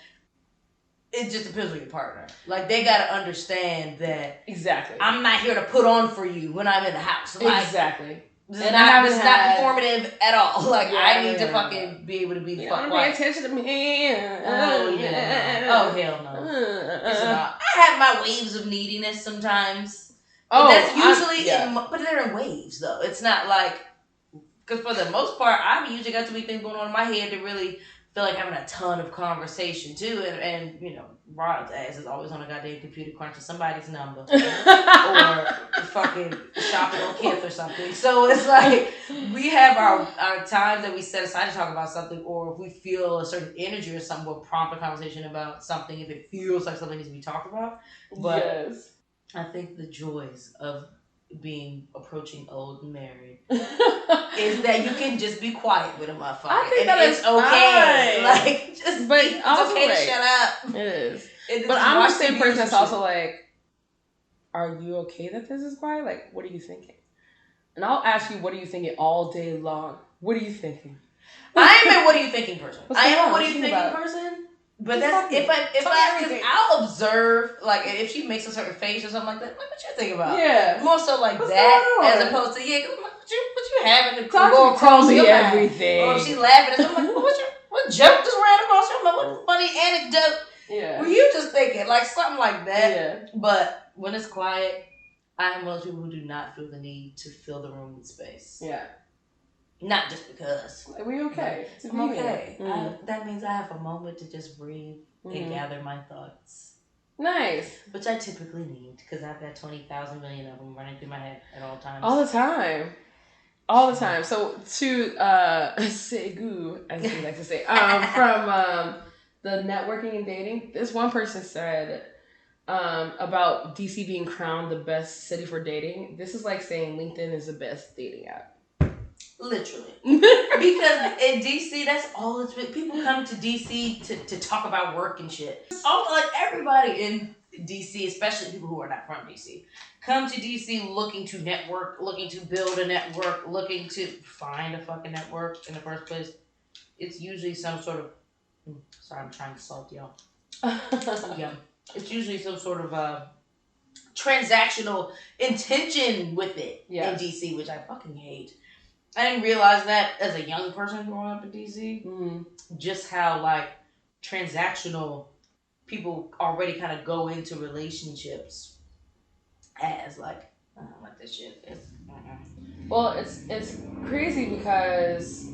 It just depends on your partner. Like, they got to understand that. Exactly. I'm not here to put on for you when I'm in the house. Like, exactly. This is not performative at all. Like, I need to fucking be able to be the fuck quiet. Pay attention to me. Oh, yeah. Oh, hell no. It's not. I have my waves of neediness sometimes. But that's usually, but they're in waves, though. It's not like, because for the most part, I've usually got too many things going on in my head to really feel like having a ton of conversation, too. And you know, Rod's ass is always on a goddamn computer crunching somebody's number. Or fucking shopping on Kith or something. So it's like, we have our times that we set aside to talk about something, or if we feel a certain energy or something, we'll prompt a conversation about something if it feels like something needs to be talked about. But I think the joys of approaching old and married is that you can just be quiet with a motherfucker. I think that it's okay. Fine. Like, it's okay to shut up. It is. But I'm the same person that's also like, are you okay that this is quiet? Like, what are you thinking? And I'll ask you, what are you thinking all day long? What are you thinking? I am a what are you thinking person. I am a what are you thinking person. But that's because I'll observe, like, if she makes a certain face or something like that, like, what you think about? Yeah. More so like what's that, as opposed to, what you having to go across your everything. Or if she's laughing at something, like, what joke just ran across your mind? What funny anecdote were you just thinking? Like, something like that. Yeah. But when it's quiet, I am one of those people who do not feel the need to fill the room with space. Yeah. Not just because. Like, we okay. I'm okay. That means I have a moment to just breathe and gather my thoughts. Nice. Which I typically need because I've got 20,000 million of them running through my head at all times. All the time. All the time. So to Segu, as we like to say, from the networking and dating, this one person said about DC being crowned the best city for dating. This is like saying LinkedIn is the best dating app. Literally. Because in DC, that's all it's been. People come to DC to talk about work and shit. Like everybody in DC, especially people who are not from DC, come to DC looking to network, looking to build a network, looking to find a fucking network in the first place. It's usually some sort of... Sorry, I'm trying to salt y'all. Yeah. It's usually some sort of transactional intention with it in DC, which I fucking hate. I didn't realize that as a young person growing up in DC, just how like transactional people already kind of go into relationships as like, I don't like this shit. Well, it's crazy because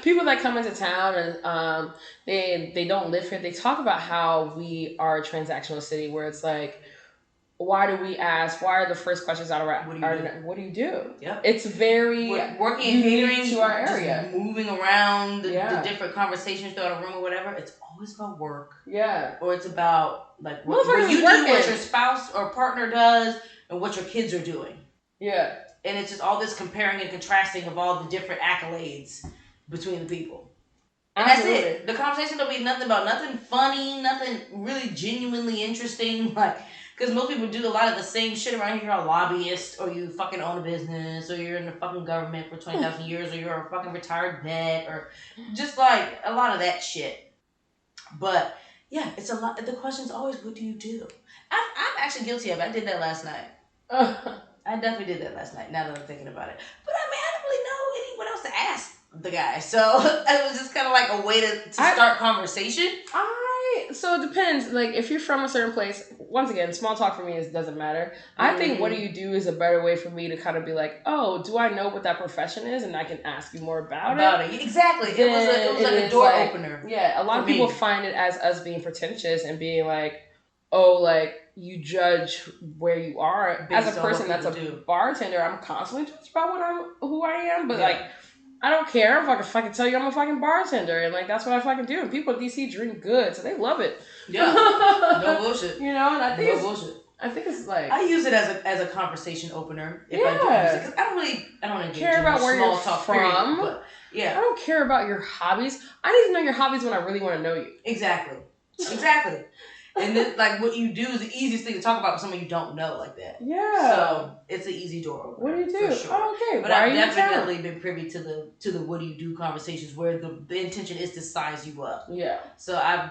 people that come into town and they don't live here, they talk about how we are a transactional city where it's like, why do we ask? Why are the first questions out of our what do you do? Yep. It's very working and catering to our area. Moving around the different conversations throughout a room or whatever. It's always about work. Yeah. Or it's about like what you do, what your spouse or partner does, and what your kids are doing. Yeah. And it's just all this comparing and contrasting of all the different accolades between the people. And Absolutely. that's it. The conversation will be nothing funny, nothing really genuinely interesting. Like, because most people do a lot of the same shit around here. You're a lobbyist, or you fucking own a business, or you're in the fucking government for 20,000 years, or you're a fucking retired vet, or just like a lot of that shit. But yeah, it's a lot. The question's always, what do you do? I'm actually guilty of it. I did that last night. I definitely did that last night, now that I'm thinking about it. But I mean, I don't really know anyone else to ask the guy. So it was just kind of like a way to start conversation. So it depends. Like, if you're from a certain place, once again, small talk for me doesn't matter. I think what do you do is a better way for me to kind of be like, oh, do I know what that profession is? And I can ask you more about it. Exactly. It was like a door opener. Yeah, a lot of people find it as us being pretentious and being like, oh, like, you judge where you are. As a person that's a bartender, I'm constantly judged about who I am. But like, I don't care. I'm fucking tell you I'm a fucking bartender, and like that's what I fucking do. And people in DC drink good, so they love it. Yeah, no bullshit. You know, and I think bullshit. I think it's like I use it as a conversation opener if I do use it, because I don't engage care about where you're talk from. Period, but I don't care about your hobbies. I need to know your hobbies when I really want to know you. Exactly. And then, like, what you do is the easiest thing to talk about with someone you don't know like that. Yeah. So it's an easy door opener. What do you do? Sure. Oh, okay. But I've definitely been privy to the what do you do conversations where the intention is to size you up. Yeah. So I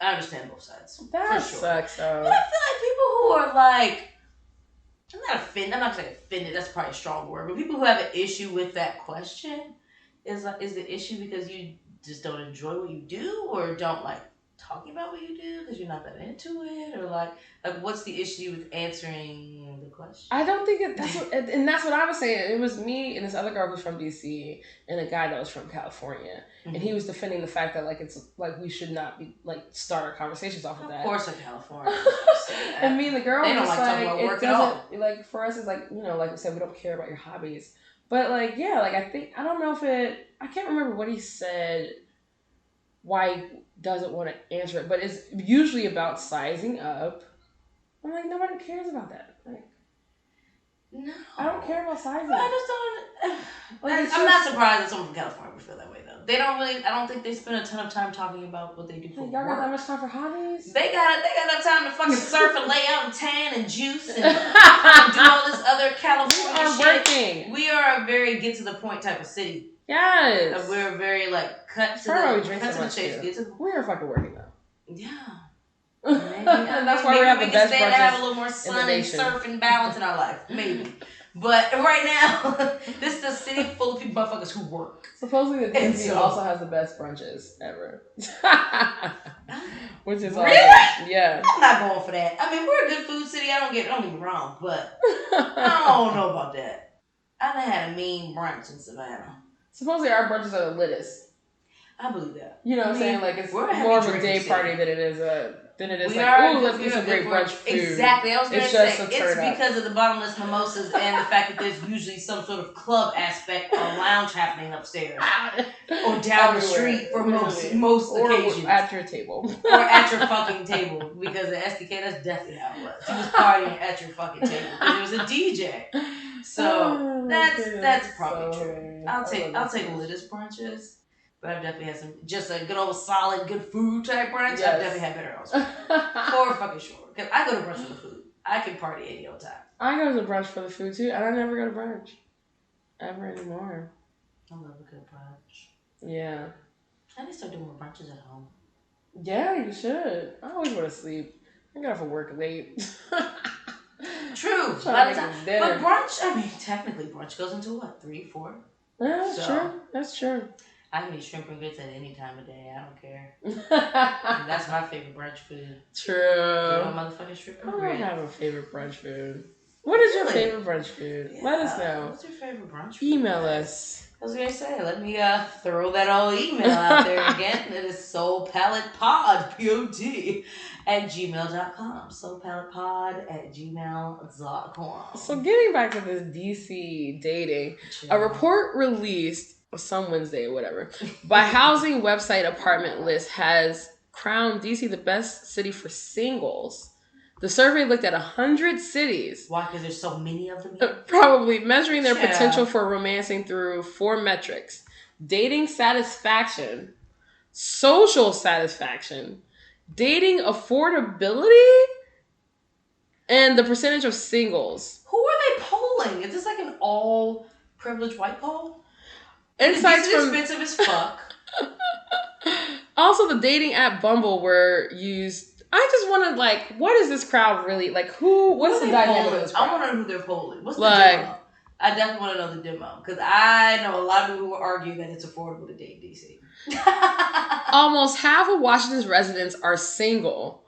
understand both sides. That for sure. sucks. But I feel like people who are like, I'm not offended. I'm not saying offended. That's probably a strong word. But people who have an issue with that question is the issue because you just don't enjoy what you do or don't like talking about what you do because you're not that into it, or like what's the issue with answering the question? I don't think that's what I was saying. It was me and this other girl who's from DC and a guy that was from California, and he was defending the fact that like it's like we should not be like start our conversations off of that. Of course, in California. And me and the girl, they don't like talking about work at all. Like for us, it's like, you know, like we said, we don't care about your hobbies, but like like I don't know if I can't remember what he said. Why he doesn't want to answer it, but it's usually about sizing up. I'm like, nobody cares about that. Like, no, I don't care about sizing. But I just don't. I'm not surprised that someone from California would feel that way though. They don't really. I don't think they spend a ton of time talking about what they do for work. Y'all got that much time for hobbies? They got enough time to fucking surf and lay out and tan and juice and do all this other California shit. We are a very get to the point type of city. Yes. We're very like cut to the chase. We are fucking working though. Yeah. Maybe. That's why we have the best brunches. We can have a little more sun and surf and balance in our life. Maybe. But right now, this is a city full of people, motherfuckers who work. Supposedly the DC also has the best brunches ever. Which is really? Awesome. Yeah. I'm not going for that. I mean, we're a good food city. Don't get me wrong, but I don't know about that. I done had a mean brunch in Savannah. Supposedly our brunches are the littest. I believe that. You know what I'm saying? Like, it's more of a day party than it is let's get some great brunch food. Exactly. I was going to say, it's up. because of the bottomless mimosas and the fact that there's usually some sort of club aspect or lounge happening upstairs. Or down the street for most occasions. Or at your table. Or at your fucking table. Because the SDK, that's definitely how it was. He was partying at your fucking table. Because there was a DJ. So, that's probably true. I'll take Littest brunches. But I've definitely had some, just a good old solid, good food type brunch. Yes. I've definitely had better ones. For fucking sure. Because I go to brunch for the food. I can party any old time. I go to brunch for the food too, and I never go to brunch. Ever anymore. I love a good brunch. Yeah. I need to start doing more brunches at home. Yeah, you should. I always want to sleep. I get off of work late. True. But brunch, technically brunch goes into what? 3, 4? Yeah, true. That's true. I can eat shrimp and grits at any time of day. I don't care. That's my favorite brunch food. True. Motherfucking shrimp and grits. I don't have a favorite brunch food. What is your favorite brunch food? Yeah. Let us know. What's your favorite brunch food? Email us. I was going to say, let me throw that old email out there again. It is Soul Palate Pod, P-O-D, at gmail.com. soulpalatepod@gmail.com. So getting back to this DC dating, a report released some Wednesday or whatever by housing website Apartment List has crowned DC the best city for singles. The survey looked at 100 cities. Why? Because there's so many of them? Probably, measuring their potential for romancing through 4 metrics: dating satisfaction, social satisfaction, dating affordability, and the percentage of singles. Who are they polling? Is this like an all privileged white poll? Insights from expensive as fuck. Also, the dating app Bumble were used. I just want to what is this crowd really like? What's the dynamic of this crowd? I want to know who they're polling. What's the demo? I definitely want to know the demo because I know a lot of people who argue that it's affordable to date DC. Almost half of Washington's residents are single.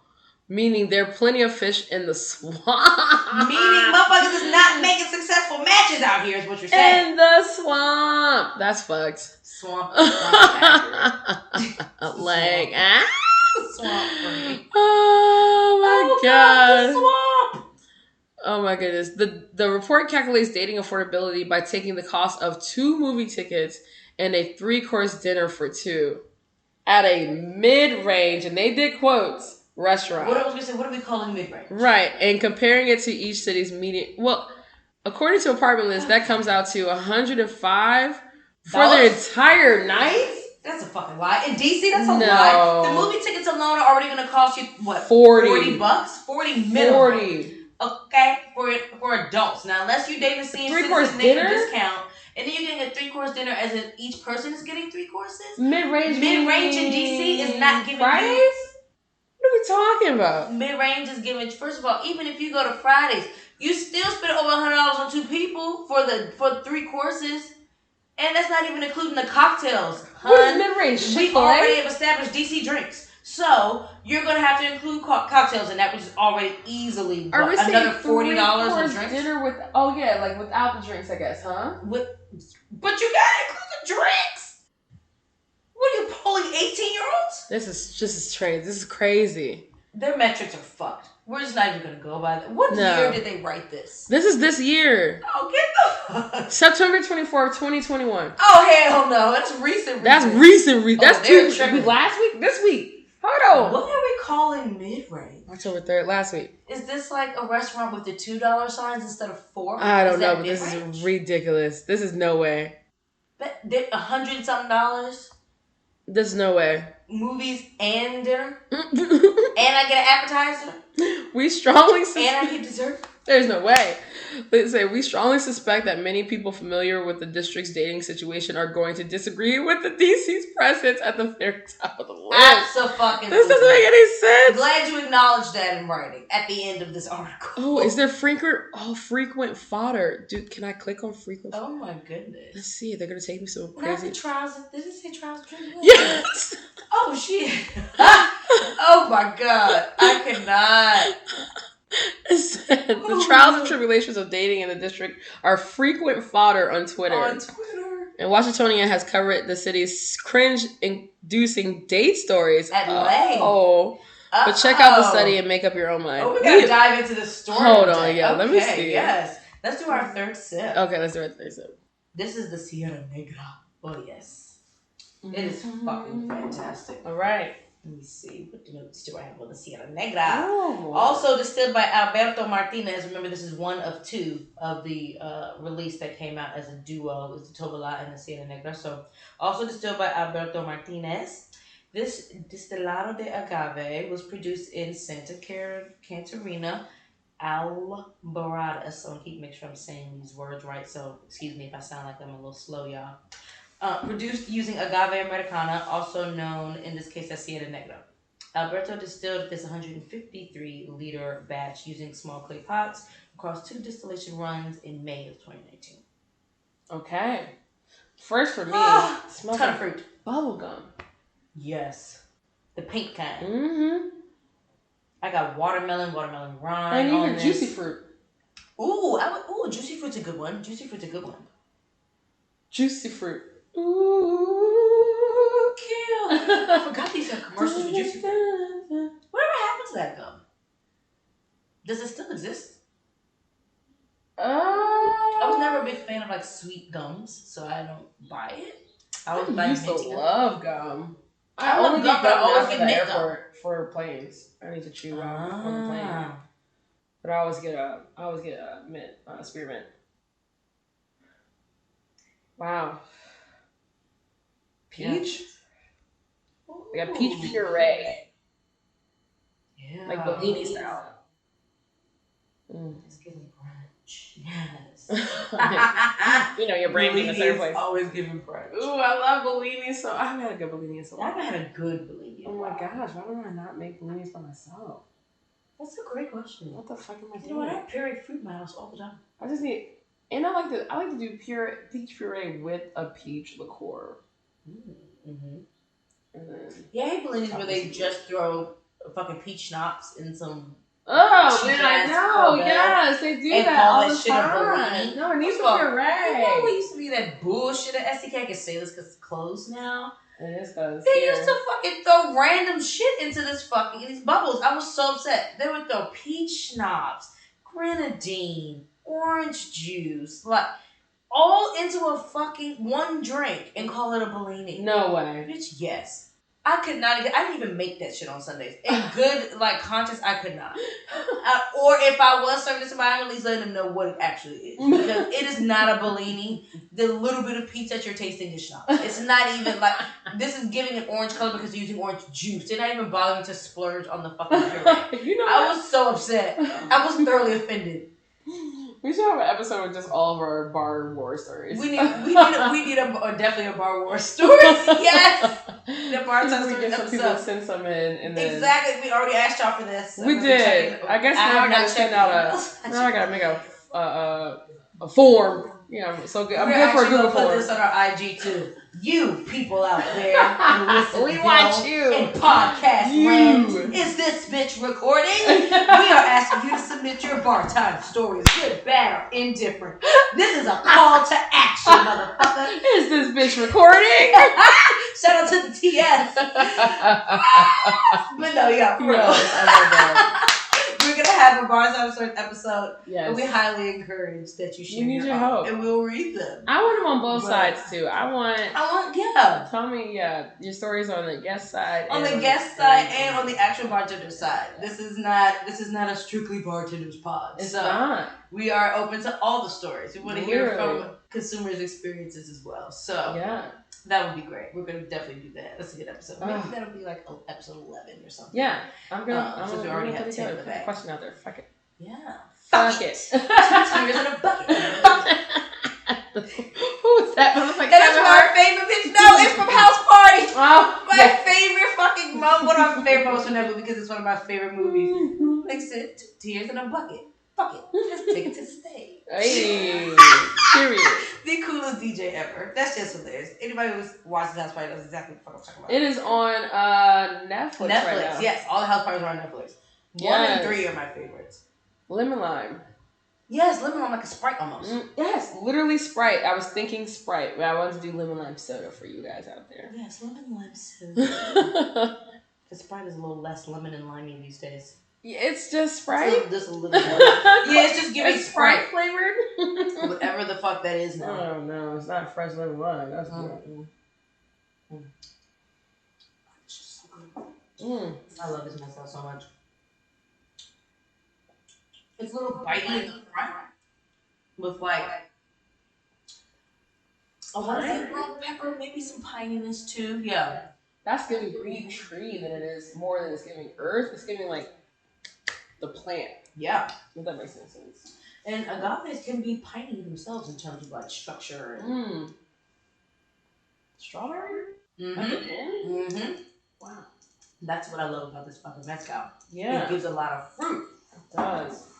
Meaning there are plenty of fish in the swamp. Meaning motherfuckers is not making successful matches out here is what you're saying. In the swamp. That's fucked. Swamp. Swamp free. Oh my god. Swamp. Oh my goodness. The report calculates dating affordability by taking the cost of 2 movie tickets and a 3-course dinner for 2 at a mid-range, and they did quotes, restaurant. What I was going to say, what are we calling mid-range? Right, and comparing it to each city's median. Well, according to Apartment List, that comes out to $105 for the entire night. That's a fucking lie. In DC, that's a lie. The movie tickets alone are already going to cost you what? $40. $40 minimum. 40. Okay, for adults. Now, unless you're dating senior citizens, they can discount. And then you're getting a 3-course dinner as in each person is getting 3 courses. Mid-range in DC is not giving Fridays? You. What are we talking about? Mid-range is giving. First of all, even if you go to Fridays, you still spend over $100 on 2 people for 3 courses, and that's not even including the cocktails. What is mid-range? We already have established DC drinks. So, you're going to have to include cocktails in that, which is already easily another $40 in drinks. Dinner without the drinks, I guess, huh? But you got to include the drinks. What are you pulling 18-year-olds? This is crazy. Their metrics are fucked. We're just not even going to go by that. What year did they write this? This is this year. Oh, get the fuck. September 24th, 2021. Oh, hell no. That's recent. That's recent. That's last week? This week. Hold on. What are we calling mid-range? October 3rd, last week. Is this like a restaurant with the $2 signs instead of 4? I don't know, but this is ridiculous. This is no way. But $100-something? There's no way. Movies and dinner? And I get an appetizer? We strongly and I get dessert? There's no way. They say, we strongly suspect that many people familiar with the district's dating situation are going to disagree with the DC's presence at the very top of the list. Absolutely. This doesn't make any sense. I'm glad you acknowledged that in writing at the end of this article. Oh, is there frequent fodder? Dude, can I click on frequent fodder? Oh my goodness. Let's see. They're going to take me so crazy. Not the trials. Did it say trials? Yes. Oh, shit. Oh my God. I cannot. It said, the trials and tribulations of dating in the district are frequent fodder on Twitter. And Washingtonian has covered the city's cringe-inducing date stories. At length. But check out the study and make up your own mind. Oh, we gotta dive into the story. Hold on, yeah. Okay, let me see. Yes. Let's do our third sip. Okay, let's do our third sip. This is the Sierra Negra. Oh, yes. It is fucking fantastic. All right. Let me see. What notes do I have on the Sierra Negra? Oh. Also distilled by Alberto Martinez. Remember, this is one of two of the release that came out as a duo. It's the Tobala and the Sierra Negra. So, also distilled by Alberto Martinez. This Destilado de Agave was produced in Santa Catarina, Alvarado. So, I keep making sure I'm saying these words right. So, excuse me if I sound like I'm a little slow, y'all. Produced using agave americana, also known in this case as Sierra Negra. Alberto distilled this 153-liter batch using small clay pots across 2 distillation runs in May of 2019. Okay. First for me, smells ton like of fruit. Bubblegum. Yes. The pink kind. Mm-hmm. I got watermelon rind. And even juicy fruit. Ooh, juicy fruit's a good one. Juicy fruit. Ooh, kill. I forgot these are commercials for juicy fruit. Whatever happened to that gum? Does it still exist? I was never a big fan of like sweet gums, so I don't buy it. I used to love gum. I only get gum, but I always get mint gum for planes. I need to chew on the plane. But I always get a mint, spearmint. Wow. Peach? We got peach puree. Yeah. Like Bellini style. It's giving brunch. Yes. You know, your brain in the third place. Always giving brunch. Ooh, I love Bellini. So I haven't had a good Bellini in so long. I haven't had a good Bellini. Oh my gosh, why don't I not make Bellinis by myself? That's a great question. What the fuck am I doing? You know what? I have pureed fruit in my house all the time. I just need, and I like to do peach puree with a peach liqueur. Mm-hmm. And then I hate Bellinis where they just throw fucking peach schnapps in some. Oh man, I know. Yes, they do that all the time. No, it needs to be puree. It used to be that bullshit at SDK. I can say this because it's closed now. It is because they used to fucking throw random shit into these bubbles. I was so upset. They would throw peach schnapps, grenadine, orange juice, like all into a fucking one drink and call it a Bellini. No way. Bitch, yes. I could not. I didn't even make that shit on Sundays. In good, conscience, I could not. Or if I was serving it to somebody, I would at least let them know what it actually is. Because it is not a Bellini. The little bit of peach that you're tasting is schnapps. It's not even this is giving an orange color because they're using orange juice. They're not even bothering to splurge on the fucking puree. I was so upset. I was thoroughly offended. We should have an episode with just all of our bar war stories. We need definitely a bar war story. Yes, the bar stories episode. People send some in, and then exactly. We already asked y'all for this. We did. I guess now I gotta send out I gotta make a form. Yeah, so good. I'm good for a Google form. Put this on our IG too. You people out there, and listen, we want you in podcast land. Is this bitch recording? We are asking you to submit your bar time stories, good, bad, or indifferent. This is a call to action, motherfucker. Is this bitch recording? Shout out to the TS. But no, yeah, for real. I love that. We're gonna have a Bars Time Stories episode. Yes. And we highly encourage that you share your help. And we'll read them. I want them on both sides too. I want tell me your stories on the guest side. On the guest side and on the actual bartender side. This is not a strictly bartender's pod. It's not. We are open to all the stories. We want to hear from consumers' experiences as well. So yeah. That would be great. We're going to definitely do that. That's a good episode. Maybe that'll be like episode 11 or something. Yeah. I'm going to we already have 10 in the bag. Put a question out there. Fuck it. Yeah. Fuck it. 2 tears in a bucket. Who is that? That is my favorite bitch. No, it's from House Party. My favorite fucking one of my favorite moments from that movie because it's one of my favorite movies. Like I said, 2 tears in a bucket. Fuck it. Just take it to the stage. Hey. Period. The coolest DJ ever. That's just hilarious. Anybody who watches House Party knows exactly what I'm talking about. It is on Netflix right now. Yes. All the House Parties are on Netflix. 1 and 3 are my favorites. Lemon lime. Yes, lemon lime, like a Sprite almost. Yes, literally Sprite. I was thinking Sprite, but I wanted to do lemon lime soda for you guys out there. Yes, lemon lime soda. Because Sprite is a little less lemon and limey these days. Yeah, it's just Sprite. Just a little more. Yeah, it's just giving Sprite flavored. Whatever the fuck that is now. Oh no, it's not fresh lemon lime. That's good. I love this mezcal so much. It's a little bitey in the front with like a lot of grilled pepper, maybe some pininess too. Yeah. That's giving green tree than it is more than it's giving earth. It's giving like the plant. Yeah. If that makes any sense. And agaves can be piney themselves in terms of like structure. And... Strawberry? Mm-hmm. Wow. That's what I love about this fucking mezcal. Yeah. It gives a lot of fruit. It does.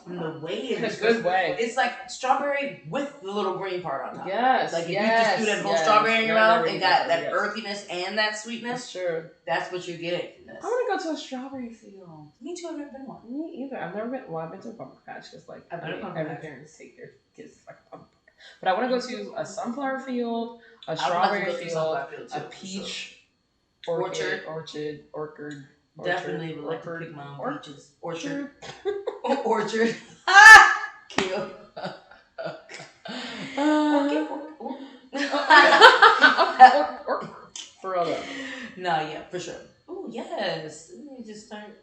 And the way it is. In a good way. It's like strawberry with the little green part on top. Yes. Like if you just do that whole strawberry in your mouth and got that earthiness and that sweetness. That's true. That's what you're getting from this. I want to go to a strawberry field. Me too, I've never been one. Me either. I've never been. Well, I've been to a pumpkin patch because like every parents take their kids like a pumpkin. But I want to go to a sunflower field, a strawberry field, a peach orchard. Definitely would like to pick my own peaches. Orchard. Cute. For real though. No, yeah, for sure. Oh yes. Let me just start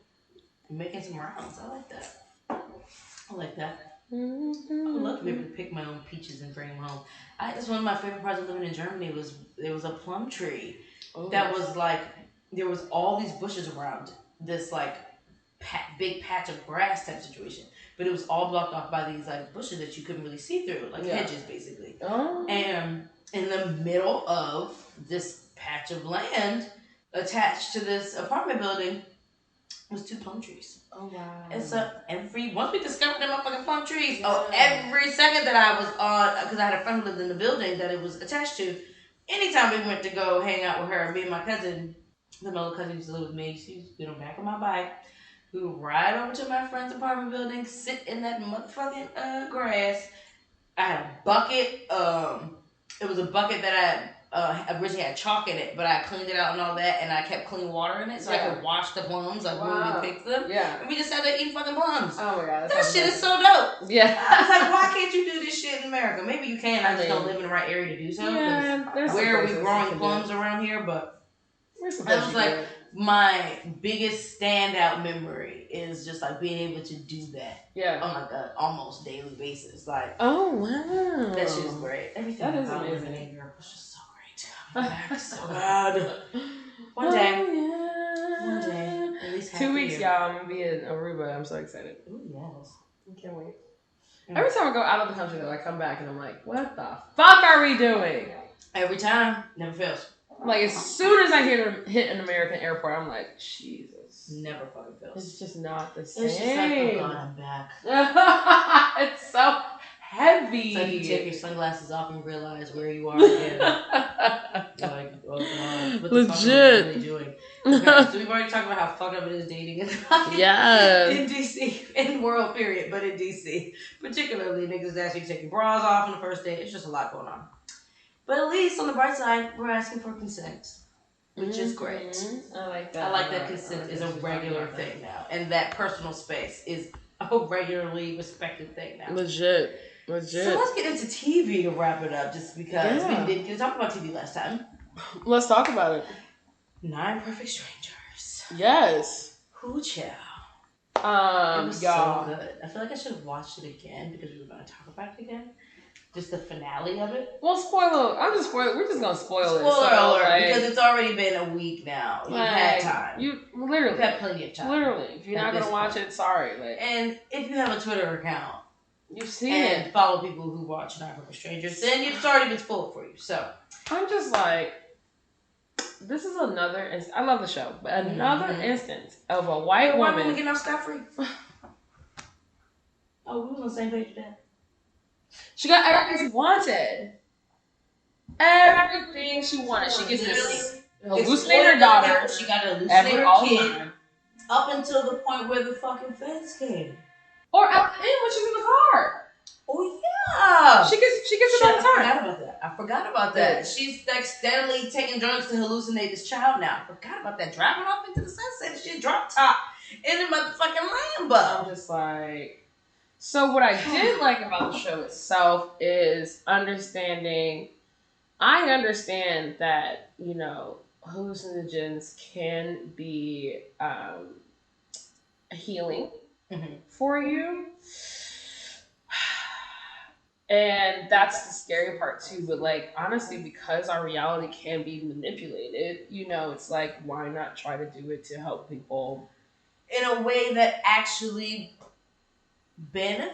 making some rounds. I like that. I would love to be able to pick my own peaches and bring them home. That's one of my favorite parts of living in Germany was there was a plum tree that was like there was all these bushes around this like big patch of grass type situation, but it was all blocked off by these like bushes that you couldn't really see through, like hedges basically. Oh. And in the middle of this patch of land attached to this apartment building was 2 plum trees. Oh wow! And so once we discovered them motherfucking plum trees, every second that I was on, because I had a friend who lived in the building that it was attached to. Anytime we went to go hang out with her, me and my cousin, my little cousin used to live with me. She used to get on the back of my bike. We would ride over to my friend's apartment building, sit in that motherfucking grass. I had a bucket. It was a bucket that I originally had chalk in it, but I cleaned it out and all that, and I kept clean water in it so I could wash the plums like when we picked them. Yeah. And we just had to eat fucking plums. Oh my god. That shit is so dope. Yeah. I was like, why can't you do this shit in America? Maybe you can. I just don't live in the right area to do so. Yeah. Where are we growing plums around here? But that was like my biggest standout memory is just like being able to do that. Yeah. On like an almost daily basis. Like. Oh wow. That shit is great. Everything that is amazing. In Europe was just so great. So bad. One day. At least 2 weeks, y'all. I'm gonna be in Aruba. I'm so excited. Ooh, yes. I can't wait. Every time I go out of the country, though, I come back and I'm like, what the fuck are we doing? Every time. Never fails. Like, as soon as I hit an American airport, I'm like, Jesus. Never fucking fails. It's just not the same. It's just like, oh god, I'm back. It's so heavy. It's like you take your sunglasses off and realize where you are again. Like, oh god. What the fuck are we really doing? Okay, so we've already talked about how fucked up it is dating in DC, in the world, period, but in DC. Particularly, niggas ask you to take your bras off on the first date. It's just a lot going on. But at least on the bright side, we're asking for consent, which is great. I like that. I like that consent is a regular thing now. And that personal space is a regularly respected thing now. Legit. So let's get into TV to wrap it up, just because we didn't get to talk about TV last time. Let's talk about it. 9 Perfect Strangers. Yes. Hoo chow. It was y'all. so good. I feel like I should have watched it again because we were going to talk about it again. Just the finale of it. Well, we're just gonna spoil it. Spoiler alert, because it's already been a week now. You've had time. You've had plenty of time. Literally, if you're not gonna watch it, sorry. And if you have a Twitter account, you've seen it and follow people who watch Nine Perfect Strangers, then it's already been spoiled for you. So I'm just like, this is another. I love the show, but another instance of a white woman. Why are we getting off scot free? Oh, we was on the same page with that. She got everything she wanted. Everything she wanted. She gets this hallucinate her daughter. She got to hallucinate her kid up until the point where the fucking feds came. Or at the end when she's in the car. Oh yeah, she gets it all the time. I forgot about that. Yeah. She's like steadily taking drugs to hallucinate this child now. I forgot about that. Driving off into the sunset, she drop top in a motherfucking Lambo. I'm just like, so what I did like about the show itself is understanding. I understand that, you know, hallucinogens can be healing for you. And that's the scary part too. But like, honestly, because our reality can be manipulated, you know, it's like, why not try to do it to help people in a way that actually benefits?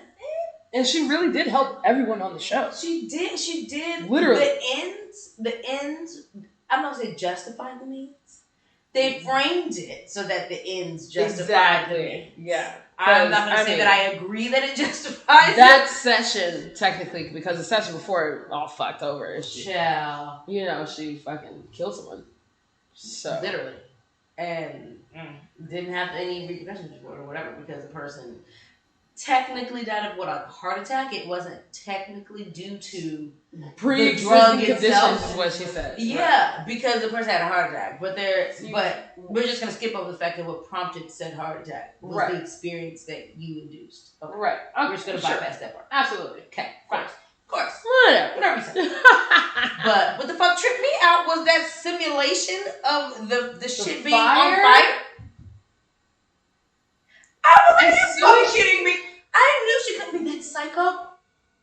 And she really did help everyone on the show. She did. Literally. The ends, I'm not going to say justify the means. They framed it so that the ends justify the means. Yeah. I'm not going to say that I agree that it justifies that session, technically, because the session before it all fucked over. You know, she fucking killed someone. So. Literally. And didn't have any repercussions for it or whatever because the person technically died of what, a heart attack? It wasn't technically due to the drug itself. Is what she said. Yeah, right. Because the person had a heart attack. But we're just gonna skip over the fact that what prompted said heart attack was the experience that you induced. Okay. Right. Okay. We're just gonna bypass that part. Absolutely. Okay. Fine. Of course. Whatever you said. But what the fuck tripped me out was that simulation of the shit being on fire. I was like, you're fucking kidding me. I knew she couldn't be that psycho,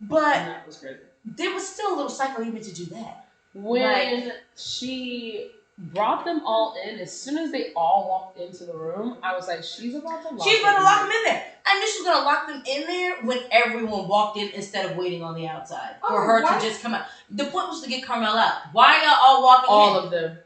but that was crazy. There was still a little psycho even to do that. When she brought them all in, as soon as they all walked into the room, I was like, she's about to lock them in there. I knew she was going to lock them in there when everyone walked in instead of waiting on the outside for her to just come out. The point was to get Carmel out. Why are y'all all walking in?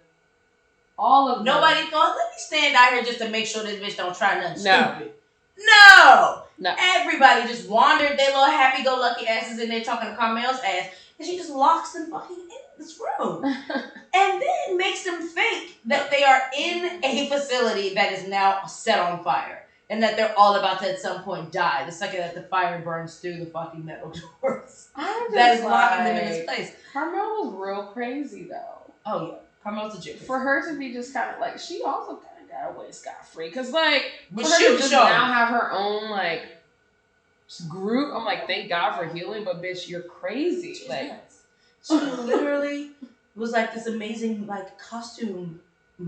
All of them. Nobody thought, let me stand out here just to make sure this bitch don't try nothing stupid. No. Everybody just wandered their little happy-go-lucky asses in there talking to Carmel's ass, and she just locks them fucking in this room. And then makes them think that they are in a facility that is now set on fire, and that they're all about to at some point die the second that the fire burns through the fucking metal doors. That is locking them in this place. Carmel was real crazy, though. Oh, yeah. Carmel's a chick. For her to be just kind of like, she also kind of got away scot-free. Because, like, for her to just now have her own, like, group, I'm like, thank God for healing, but bitch, you're crazy. She's nuts. She literally was like this amazing, like, costume,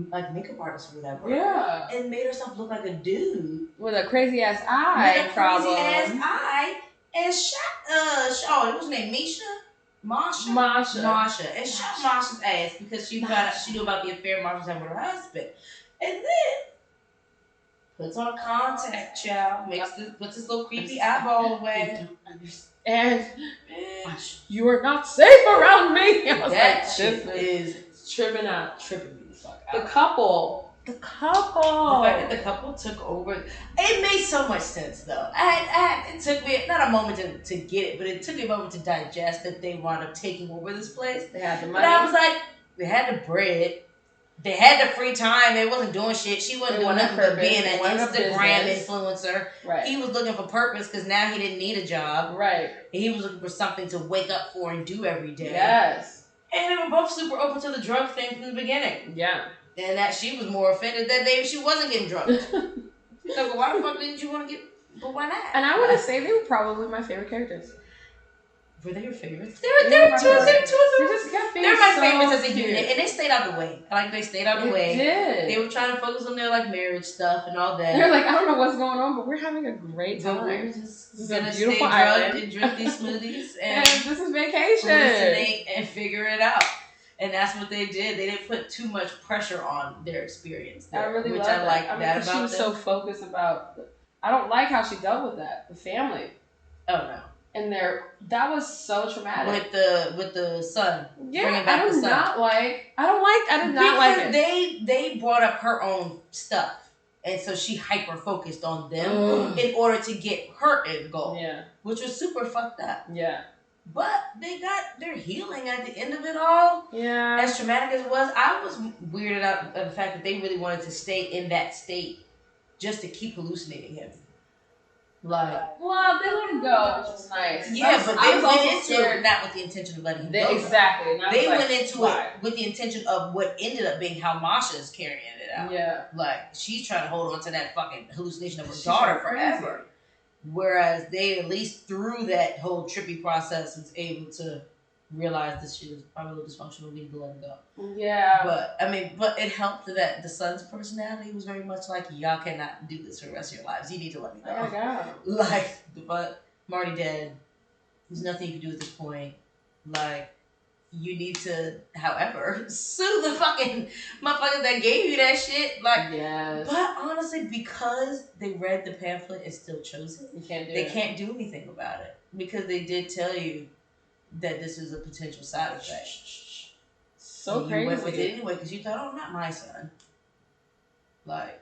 like, makeup artist or whatever. Yeah. And made herself look like a dude. With a crazy-ass eye. With a crazy-ass eye. And shot, what was her name, Masha. And shot Masha's ass because she knew about the affair Masha was having with her husband. And then puts on a contact, child. Puts this little creepy eyeball away. And you are not safe around me. I was that shit is tripping me the fuck out. The couple. The fact that the couple took over, it made so much sense though. It took me not a moment to get it, but it took me a moment to digest that they wound up taking over this place. They had the money. But I was like, they had the bread, they had the free time. They wasn't doing shit. She wasn't doing nothing but being an Instagram influencer. Right. He was looking for purpose because now he didn't need a job. Right. He was looking for something to wake up for and do every day. Yes. And they were both super open to the drug thing from the beginning. Yeah. And that she was more offended that she wasn't getting drugged. So why the fuck didn't you want to get? But why not? And I want to say they were probably my favorite characters. Were they your favorites? They were two of them. They're my favorites as a unit, and they stayed out of the way. They stayed out of the way. Did. They were trying to focus on their like marriage stuff and all that. They're like, I don't know what's going on, but we're having a great time. We're just this is gonna a beautiful stay drugged and drink these smoothies and this is vacation. Hallucinate and figure it out. And that's what they did. They didn't put too much pressure on their experience. I really love that. Like that about she was them. so focused about. I don't like how she dealt with that. The family. Oh no. And that was so traumatic. With the son. Yeah, bringing back I did not like it. They brought up her own stuff. And so she hyper focused on them in order to get her end goal. Yeah. Which was super fucked up. Yeah. But they got their healing at the end of it all. Yeah. As traumatic as it was, I was weirded out of the fact that they really wanted to stay in that state just to keep hallucinating him. Like, well, they let him go, which was nice. Yeah, but they went into it not with the intention of letting him go. Exactly. They went into it with the intention of what ended up being how Masha's carrying it out. Yeah. Like, she's trying to hold on to that fucking hallucination of her daughter forever. Whereas they, at least through that whole trippy process, was able to realize this shit is probably a little dysfunctional, we need to let it go. Yeah. But it helped that the son's personality was very much like, y'all cannot do this for the rest of your lives. You need to let me go. I gotta go. Like, but Marty dead. There's nothing you can do at this point. Like, you need to, however, sue the fucking motherfuckers that gave you that shit. Like, yes. But honestly, because they read the pamphlet and still chose it, they can't do anything about it. Because they did tell you that this is a potential side effect. So and crazy. You went with it anyway because you thought, oh, not my son. Like,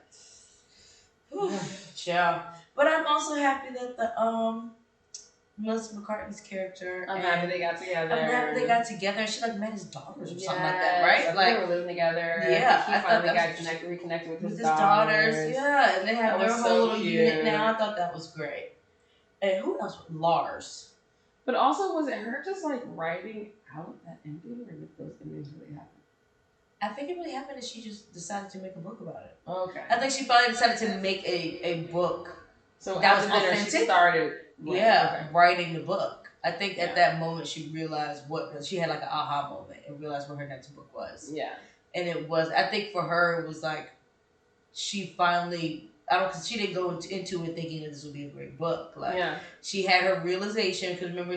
yeah. But I'm also happy that the Melissa McCarthy's character. I'm happy they got together. I'm happy they got together. She like met his daughters or something like that, right? Like they were living together. Yeah, he finally got reconnected with his daughters. Yeah, and they have their whole little cute. unit now. I thought that was great. And who else? Lars. But also, was it her just like writing out that ending, or did those endings really happen? I think it really happened that she just decided to make a book about it. Okay. I think she finally decided to make a book. So that was authentic. She started. Writing the book. I think at that moment she realized she had like an aha moment and realized what her next book was. Yeah. And it was, I think for her, it was like she finally. Because she didn't go into it thinking that this would be a great book. Like, she had her realization, because remember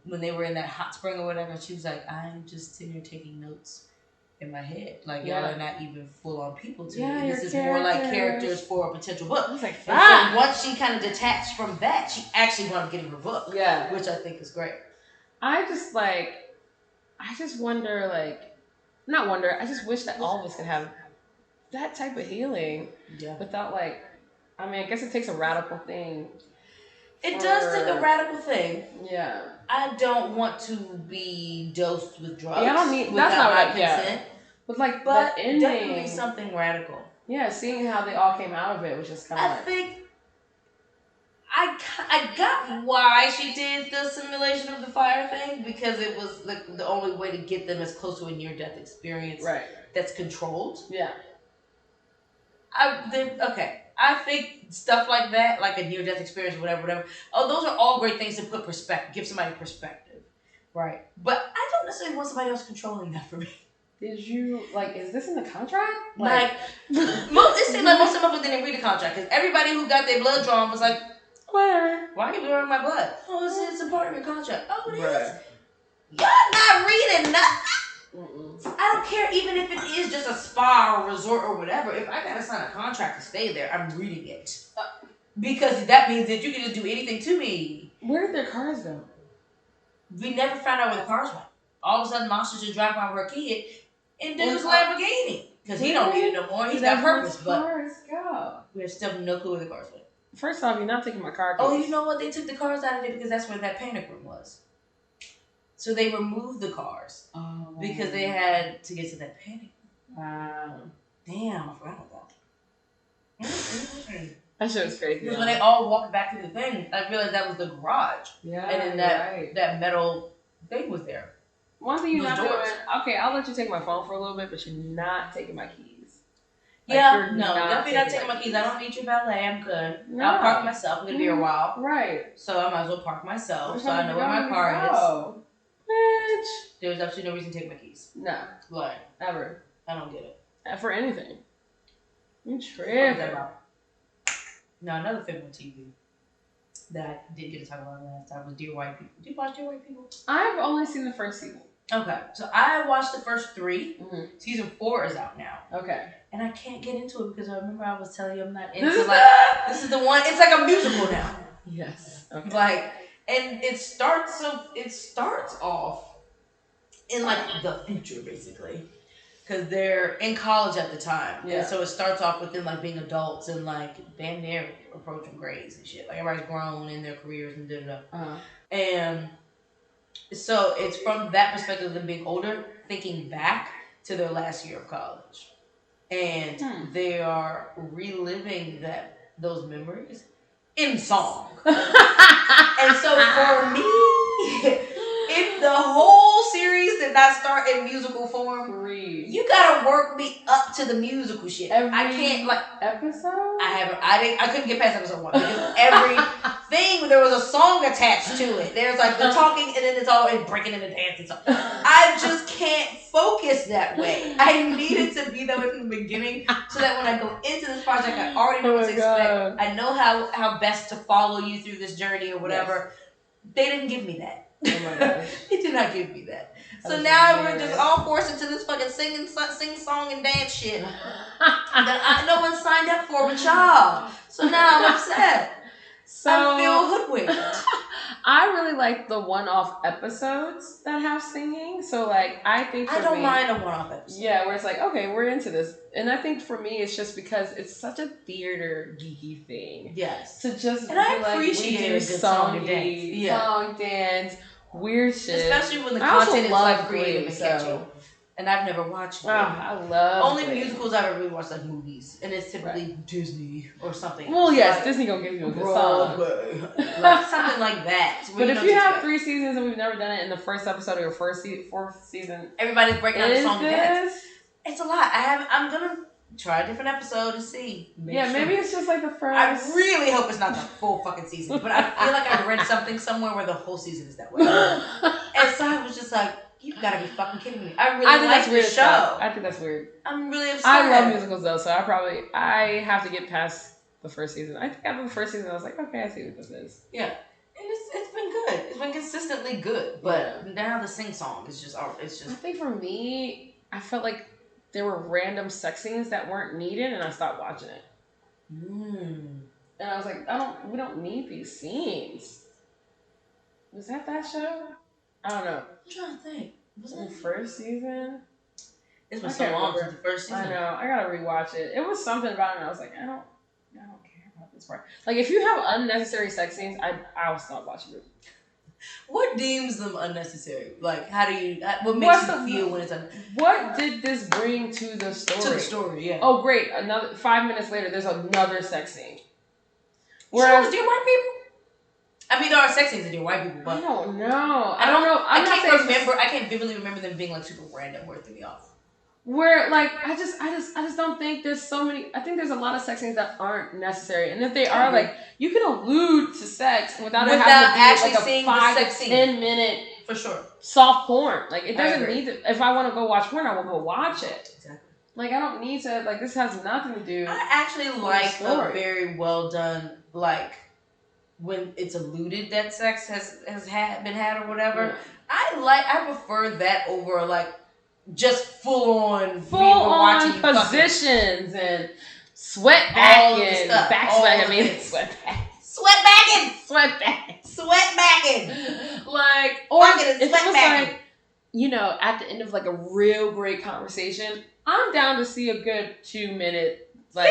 when they were in that hot spring or whatever, she was like, I'm just sitting here taking notes in my head. Like, y'all are not even full-on people to me. This is more like characters for a potential book. I was like, so once she kind of detached from that, she actually wanted to get in her book. Yeah. Which I think is great. I just wonder, I just wish that all of us could have that type of healing without I guess it takes a radical thing. It does take a radical thing. Yeah. I don't want to be dosed with drugs. Yeah, I don't need, that's not right, consent. But but the ending, definitely something radical. Yeah, seeing how they all came out of it was just kind of I think I got why she did the simulation of the fire thing, because it was the only way to get them as close to a near-death experience that's controlled. Yeah. I think stuff like that, like a near-death experience or whatever. Oh, those are all great things to put perspective, give somebody perspective. Right. But I don't necessarily want somebody else controlling that for me. Did you, is this in the contract? It seemed like most of them didn't read the contract, because everybody who got their blood drawn was like, whatever. Why are you drawing my blood? Oh, it's a part of your contract. Oh, it is? Y'all not reading nothing. I don't care, even if it is just a spa or resort or whatever. If I gotta sign a contract to stay there, I'm reading it. Because that means that you can just do anything to me. Where did their cars go? We never found out where the cars went. All of a sudden, Monster just drive by with her kid and dude's Lamborghini. Because he don't need it no more. He's got purpose. But cars go? We have still no clue where the cars went. First off, you're not taking my car keys. Oh, you know what? They took the cars out of there because that's where that panic room was. So they removed the cars because they had to get to that panic room. Wow. Damn, I forgot about that. That shit was crazy. Because when they all walked back to the thing, I realized that was the garage. Yeah. And then that metal thing was there. One thing you're not doing, okay, I'll let you take my phone for a little bit, but you're not taking my keys. Definitely not taking my keys. I don't need your valet. I'm good. No. I'll park myself. I'm going to be here a while. Right. So I might as well park myself so I know where my car is. Bitch. There's absolutely no reason to take my keys. No. Like, ever. I don't get it. For anything. You tripping. Now, another film on TV that I didn't get to talk about last time was Dear White People. Did you watch Dear White People? I've only seen the first season. Okay. So I watched the first 3. Mm-hmm. Season 4 is out now. Okay. And I can't get into it because I remember I was telling you I'm not into this is the one. It's like a musical now. Yes. Okay. And it starts off in the future basically, because they're in college at the time. Yeah. And so it starts off with them being adults and damn near approaching grades and shit. Everybody's grown in their careers and da. And so it's from that perspective of them being older, thinking back to their last year of college. And they are reliving those memories in song. And so for me, if the whole series did not start in musical form, you gotta work me up to the musical shit. I can't like episode. I couldn't get past episode 1 because everything there was a song attached to it. There's like the talking and then it's all breaking into dance and stuff. I just can't focus that way. I needed to be that way from the beginning so that when I go into this project, I already know what to expect. I know how best to follow you through this journey or whatever. Yes. They didn't give me that. Oh my gosh. They did not give me that. So now we're just all forced into this fucking sing song and dance shit that no one signed up for but y'all. So now I'm upset. So I feel hoodwinked. I really like the one-off episodes that have singing. So like I think I don't mind a one-off episode. Yeah, where it's like, okay, we're into this. And I think for me it's just because it's such a theater geeky thing. Yes. To just and I appreciate a good song and dance. Yeah. Song, dance, weird shit. Especially when the content is like creative and catchy. And I've never watched it. I love only musicals I've ever really watched like movies. And it's typically Disney or something. Well, yes, like, Disney gonna give you a good song. Like, something like that. But if you have 3 seasons and we've never done it in the first episode of your fourth season, everybody's breaking out the song and dance. It's a lot. I'm gonna try a different episode and see. Maybe it's just like the first. I really hope it's not the full fucking season. But I feel like I read something somewhere where the whole season is that way. And so I was just like, you gotta be fucking kidding me. I really like the show. I think that's weird. I'm really upset. I love musicals though, so I have to get past the first season. I think after the first season I was like, okay, I see what this is. Yeah. And it's been good. It's been consistently good. But now the sing song is just I think for me, I felt like there were random sex scenes that weren't needed and I stopped watching it. And I was like, we don't need these scenes. Was that show? I don't know. I'm trying to think. Was it the first season? It's been so long since the first season. I know. I gotta rewatch it. It was something about it and I was like, I don't care about this part. Like if you have unnecessary sex scenes, I'll stop watching it. What deems them unnecessary? Like what makes you feel when it's what did this bring to the story? To the story, yeah. Oh great. Another 5 minutes later there's another sex scene. Whereas do white people? I mean, there are sex scenes in white people, but I don't know. I don't know. I can't vividly remember them being like super random or threw me off. Where like I just don't think there's so many. I think there's a lot of sex scenes that aren't necessary, and if they are, like you can allude to sex without it having to be actually like a seeing 5 the to sex 10 minute for sure soft porn. Like it doesn't need to. If I want to go watch porn, I will go watch it. Exactly. Like I don't need to. Like this has nothing to do. I actually like a very well done like. When it's alluded that sex has been had or whatever, yeah. I prefer that over like just full on positions and sweat back and back sweat. I mean sweat backing. Like or if it was like at the end of like a real great conversation, I'm down to see a good 2-minute. Like,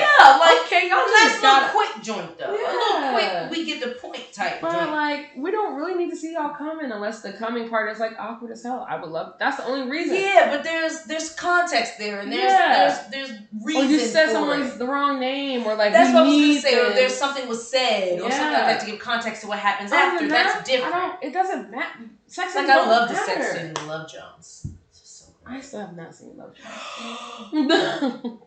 okay, y'all just got a quick joint though. Yeah. A little quick, we get the point type but joint. Like, we don't really need to see y'all coming unless the coming part is like awkward as hell. I would love. That's the only reason. Yeah, but there's context there, and there's reason. Or you said someone's the wrong name, or like that's what I was gonna say. Or there's something was said, or something like that to give context to what happens after. That's different. It doesn't matter. Sex like I love the sex scene in Love Jones. It's just so great. I still have not seen Love Jones.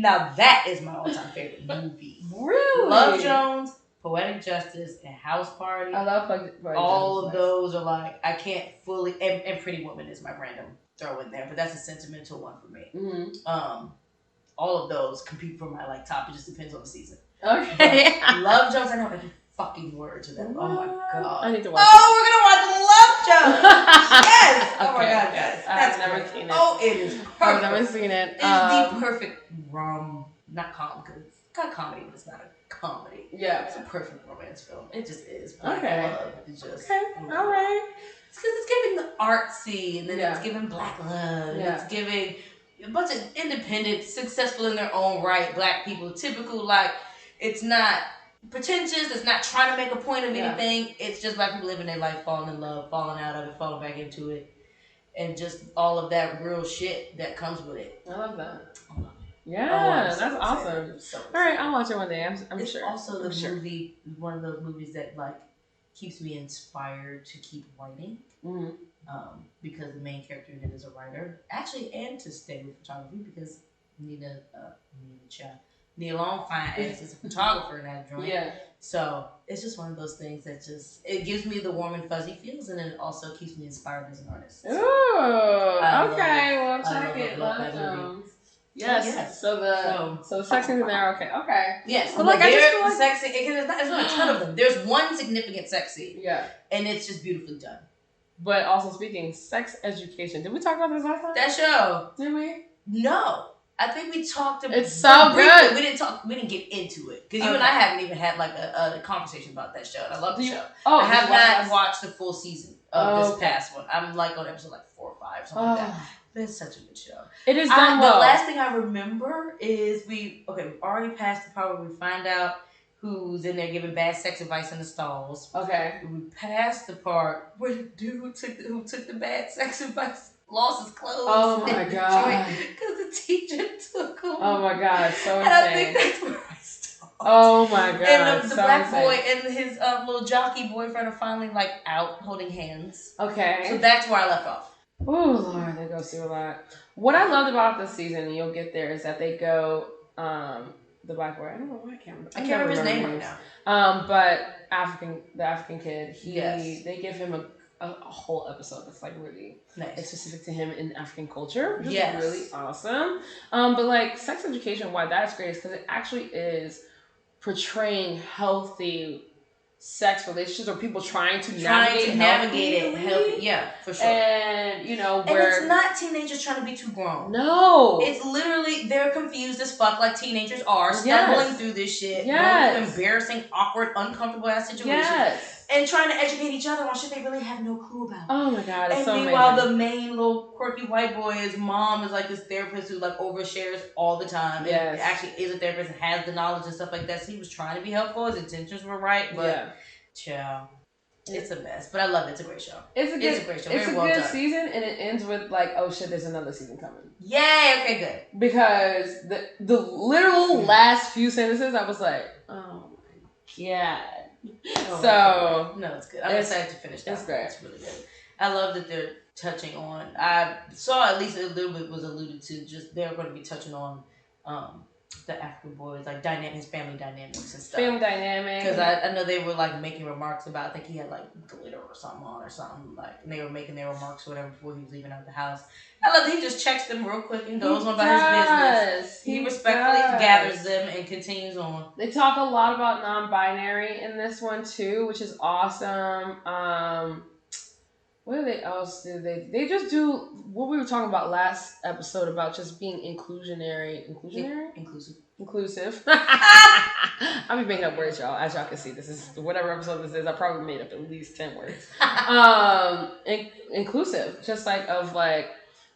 Now that is my all-time favorite movie. Really? Love Jones, Poetic Justice, and House Party. I love Poetic Justice. All of those are like, I can't fully... And Pretty Woman is my random throw in there, but that's a sentimental one for me. Mm-hmm. All of those compete for my like top. It just depends on the season. Okay. Love Jones, I know every fucking word to them. Oh my god. I need to watch we're going to watch Love Jones. Yes. Okay. Oh my god, guys. I've never seen it. Oh, it is perfect. I've never seen it. It's the perfect not comedy, it's got comedy, but it's not a comedy. Yeah. It's a perfect romance film. It just is. Black love. It's just all right. It's because it's giving the artsy, and then it's giving black love, and it's giving a bunch of independent, successful in their own right black people. Typical, like it's not pretentious. It's not trying to make a point of anything. It's just black people living their life, falling in love, falling out of it, falling back into it, and just all of that real shit that comes with it. I love that. Yeah, that's awesome. So all right, I'll watch it one day. I'm it's sure. also the sure. movie, one of those movies that like keeps me inspired to keep writing. Mm-hmm. Because the main character in it is a writer, actually, and to stay with photography because Nina Long Fine Ass is a photographer in that joint. Yeah. So it's just one of those things that just it gives me the warm and fuzzy feels, and then it also keeps me inspired as an artist. So, ooh, okay. Well, check it. Love films. Yes. Yes. So the sex scenes in there. Okay. Yes. But like I just feel like sex scene. There's not a ton of them. There's one significant sex scene. Yeah. And it's just beautifully done. But also speaking, sex education. Did we talk about this last time? That show. Did we? No. I think we talked about it's so good. We didn't get into it. Because you and I haven't even had like a conversation about that show. And I love the show. I have not watched the full season of this past one. I'm like on episode like 4 or 5, something like that. But it's such a good show. It is done well. The last thing I remember is we already passed the part where we find out who's in there giving bad sex advice in the stalls. Okay. We passed the part where the dude who took the bad sex advice lost his clothes. Oh my god! Because the teacher took him. Oh my god! So insane. And I think that's where I stopped. Oh my god! And the black boy and his little jockey boyfriend are finally like out holding hands. Okay. So that's where I left off. Oh Lord, they go through a lot. What I loved about this season, and you'll get there, is that they go. The black boy. I don't know why I can't remember his name right now. But the African kid, they give him a whole episode that's like really nice. Specific to him in African culture, which is really awesome. But like sex education, why that's great is because it actually is portraying healthy sex relationships or people trying to navigate it healthy. Yeah, for sure. And where it's not teenagers trying to be too grown. No, it's literally they're confused as fuck, like teenagers are, stumbling through this shit, going through embarrassing, awkward, uncomfortable ass situations, and trying to educate each other on shit they really have no clue about. Oh my god! It's and meanwhile, the main little quirky white boy, his mom is like this therapist who like overshares all the time. Yes, and actually is a therapist and has the knowledge and stuff like that. So he was trying to be helpful. His intentions were right, but child. It's a mess, but I love it. It's a great show. It's a great show. It's Very a well good done. season, and it ends with like, oh shit, there's another season coming. Yay! Okay, good. Because the literal last few sentences, I was like, oh my god. No, it's good. I'm excited to finish that. It's great. It's really good. I love that they're touching on. I saw at least a little bit was alluded to. Just they're going to be touching on the African boys, like his family dynamics and stuff. Family dynamics. Because I know they were like making remarks about. I think he had like glitter or something on or something like. And they were making their remarks or whatever before he was leaving out the house. I love that he just checks them real quick and goes on about his business. He respectfully gathers them and continues on. They talk a lot about non-binary in this one too, which is awesome. What do they else do? They just do what we were talking about last episode about just being inclusive. I'll be making up words, y'all. As y'all can see, this is whatever episode this is. I probably made up at least 10 words. Inclusive, just like of like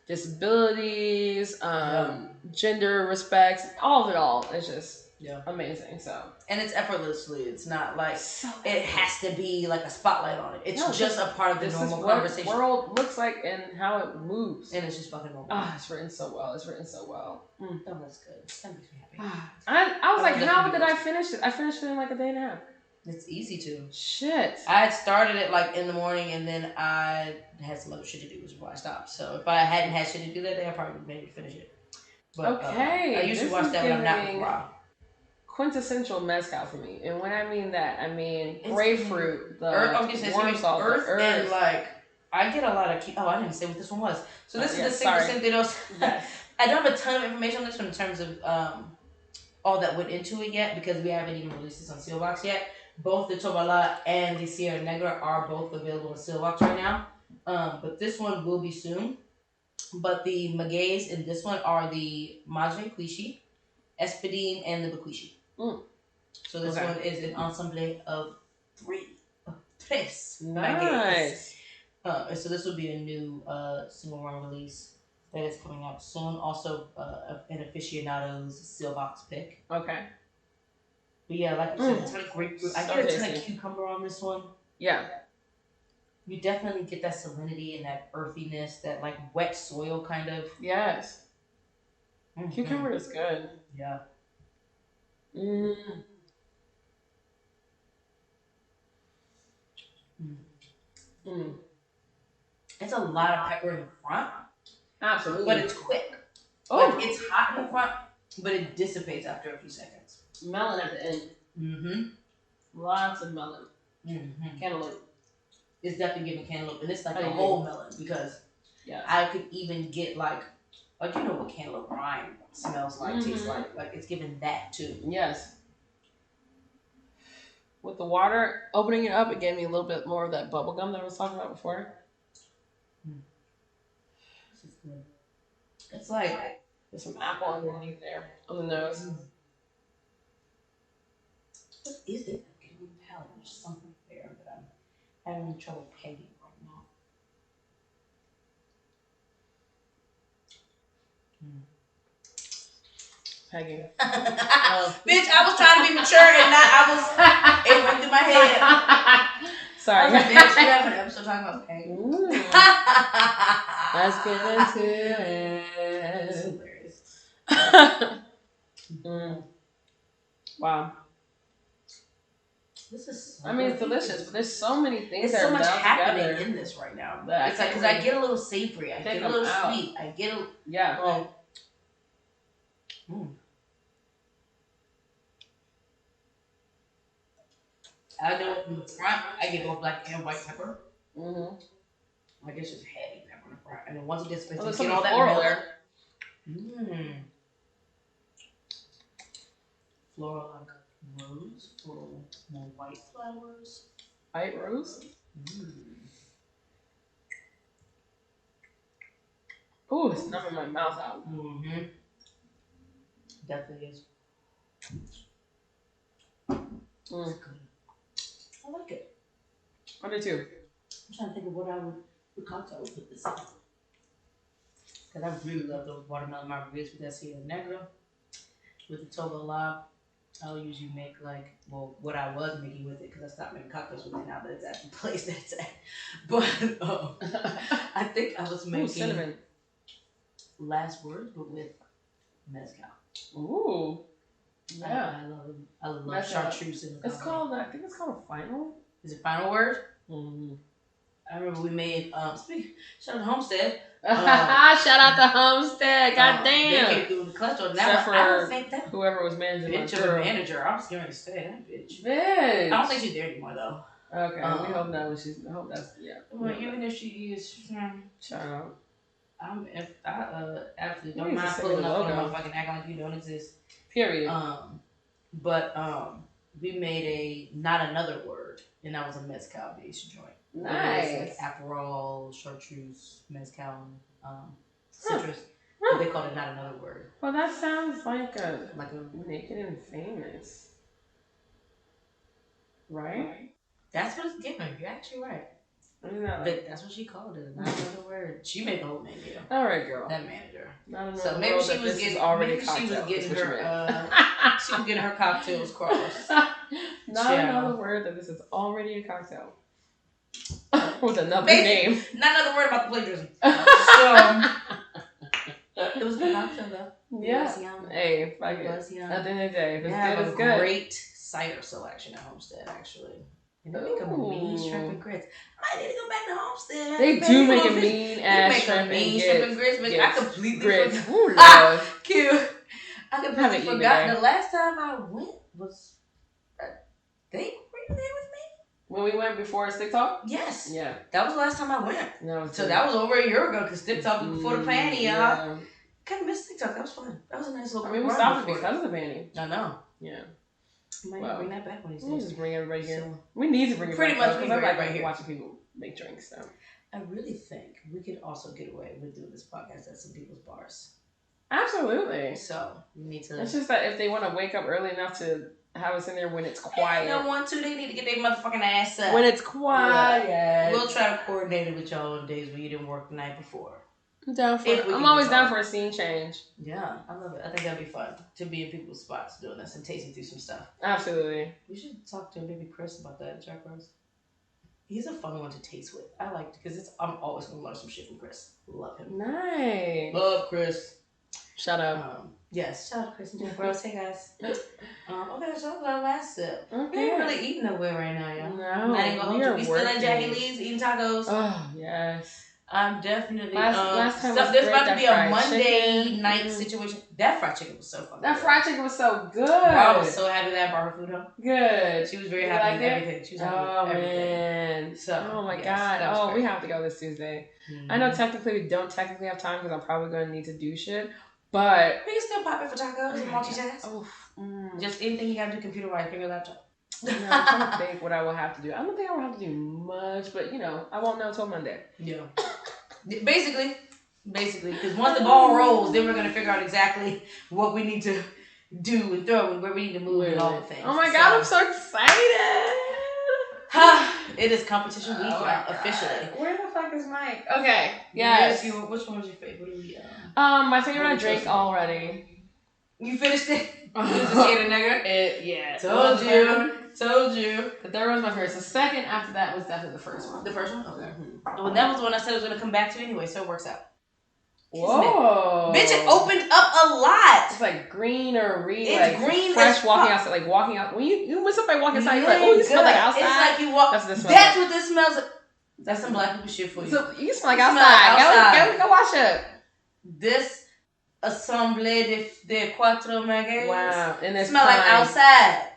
disabilities, gender respects, all of it all. It's just amazing. So, and it's effortlessly. It's not like it has to be like a spotlight on it. It's just a part of the normal conversation. What the world looks like and how it moves, and it's just fucking normal. It's written so well. Oh, that's good. That makes me happy. I was like, how did I finish it? I finished it in like a day and a half. It's easy to. Shit. I had started it like in the morning, and then I had some other shit to do, which is why I stopped. So if I hadn't had shit to do that day, I probably would maybe finish it. But, I usually watch that when I'm not with Rob. Quintessential mezcal for me, and when I mean that, I mean grapefruit, the warm salt, earth, and like I get a lot of. I didn't say what this one was. So this is the Cinco Sentidos. Yes. I don't have a ton of information on this one in terms of all that went into it yet because we haven't even released this on Seelbach yet. Both the Tobala and the Sierra Negra are both available on Seelbach right now, but this one will be soon. But the Magueyes in this one are the Madrecuixe, Espadin, and the Bicuixe. So this one is an ensemble of tres. Nice. So this will be a new single run release that is coming out soon. Also, an Aficionados Seelbach pick. Okay. But yeah, like I said, a ton of grapefruit. I get a ton of cucumber on this one. Yeah. You definitely get that salinity and that earthiness, that like wet soil kind of. Yes. Cucumber is good. Yeah. Mm. Mm. It's a lot of pepper in the front. Absolutely. But it's quick. Oh. Like, it's hot in the front, but it dissipates after a few seconds. Melon at the end. Mm-hmm. Lots of melon. Mm-hmm. Cantaloupe. It's definitely giving cantaloupe. And it's like a whole melon because I could even get like you know what cantaloupe rind smells like, tastes like. Like, it's giving that too. Yes. With the water, opening it up, it gave me a little bit more of that bubble gum that I was talking about before. This is good. It's like there's some apple underneath there on the nose. What is it? I'm getting on the palate. There's something there that I'm having trouble pegging right now. Pegging. Bitch, I was trying to be mature and it went through my head. Sorry. I was like, damn, she have an episode talking about pegging. Let's get into it. That's hilarious. Wow. This is so it's delicious, but there's so many things. There's so much happening together in this right now. That it's like, because I get a little savory, I get a little sweet, I get a... Yeah. I know in the front, I get both black and white pepper. Mm-hmm. Like, it's just heavy pepper in the front. And then once it gets spicy, you get all that floral there. Floral like rose, floral more white flowers. White rose? Ooh, it's numbing my mouth out. Definitely is. It's good. I like it. I do too. I'm trying to think of what cocktail I would put this in. Because I really love those watermelon margaritas with that Sierra Negra. With the Tobala, I'll usually make what I was making with it, because I stopped making cocktails with it now that it's at the place that it's at. But I think I was making cinnamon. Last Words, but with mezcal. Ooh. Yeah. I love chartreuse in the coffee. I think it's called a final. Is it Final Word? Mm-hmm. I remember we made, shout out to Homestead. Shout out to Homestead. God damn. They came through the clutch on that. I don't think that. Whoever was managing bitch of a manager. I was going to say that bitch. Bitch. I don't think she's there anymore though. Okay. We hope not. I hope that's, Well, even if she is, shout out. Absolutely don't mind pulling up on a motherfucking acting like you don't exist. Period. But we made a Not Another Word, and that was a mezcal based joint. Nice. It was like Aperol, chartreuse, mezcal, citrus. They called it Not Another Word. Well, that sounds like a Naked and Famous, right? That's what it's giving. You're actually right. That's what she called it. Not Another Word. She made the whole menu. All right, girl. That manager. So maybe she was getting her cocktails crossed. Not Another Word that this is already a cocktail. With another name. Not another word about the plagiarism. It was the cocktail though. Yeah. Hey, fuck it. At the end of the day, if it's good, it's good. Great cider selection at Homestead, actually. And they make a mean shrimp and grits. I need to go back to Homestead. They do make a mean ass shrimp and grits. I completely grits. forgot. Cute. I completely forgot. The last time I went was were you there with me? When we went before Stick Talk? Yes. Yeah. That was the last time I went. No, so that was over a year ago, because Stick Talk was before the panty, y'all. Yeah. Kind of missed Stick Talk. That was fun. That was a nice little we stopped it because of the panty. I know. Yeah. We might need to bring that back one of these days. We'll just bring everybody here. We need to bring it back. Pretty much, because I like watching people make drinks. So. I really think we could also get away with doing this podcast at some people's bars. Absolutely. So, we need to... It's just that if they want to wake up early enough to have us in there when it's quiet. If they don't want to, they need to get their motherfucking ass up. When it's quiet. Yeah. We'll try to coordinate it with y'all on days when you didn't work the night before. I'm always down for a scene change. Yeah, I love it. I think that'd be fun to be in people's spots doing this and tasting through some stuff. Absolutely. We should talk to maybe Chris about that, Jack Rose. He's a fun one to taste with. I like it because I'm always gonna learn some shit from Chris. Love him. Nice. Love Chris. Shut up. Yes, shout out to Chris and Jeff Rose. Hey guys. Okay, so that was our last sip. Okay. We ain't really eating nowhere right now, y'all. No, I ain't gonna hold you. We still at Jackie Lee's eating tacos. Oh yes. I'm definitely. Last time so was there's great, about to be a Monday chicken. night situation. That fried chicken was so fucking That good. fried chicken was so good. I was so happy that I brought her food home. Good. She was very happy with everything. She was happy with everything. Man. So, oh my yes, God. that was great. We have to go this Tuesday. Mm-hmm. I know technically we don't technically have time because I'm probably going to need to do shit. But we can still pop in for tacos and multitask. Oh, just anything you gotta do computer wise, bring your laptop. I'm trying to think what I will have to do. I don't think I will have to do much, but I won't know until Monday. Yeah. Basically, because once the ball rolls, then we're gonna figure out exactly what we need to do and throw and where we need to move and all the things. Oh my God, I'm so excited! It is competition week officially. Where the fuck is Mike? Okay, yes. Which one was your favorite? What do we? My favorite I drank already. You finished it? You just ate a Negra? Yeah. Told you. The third was my first. The second after that was definitely the first one. The first one? Okay. Well, that was the one I said I was going to come back to anyway, so it works out. Whoa. Bitch, it opened up a lot. It's like green or reed. It's like green fresh as walking fuck. outside. Like walking out. When somebody walk outside, you're like, oh, you smell like outside. It's like you walk. That's what this smells That's like. what this smells like. That's some black people shit for you. So you smell like You smell outside. Go wash up. This Ensamble de Cuatro Magueyes. Wow. And it smell like outside.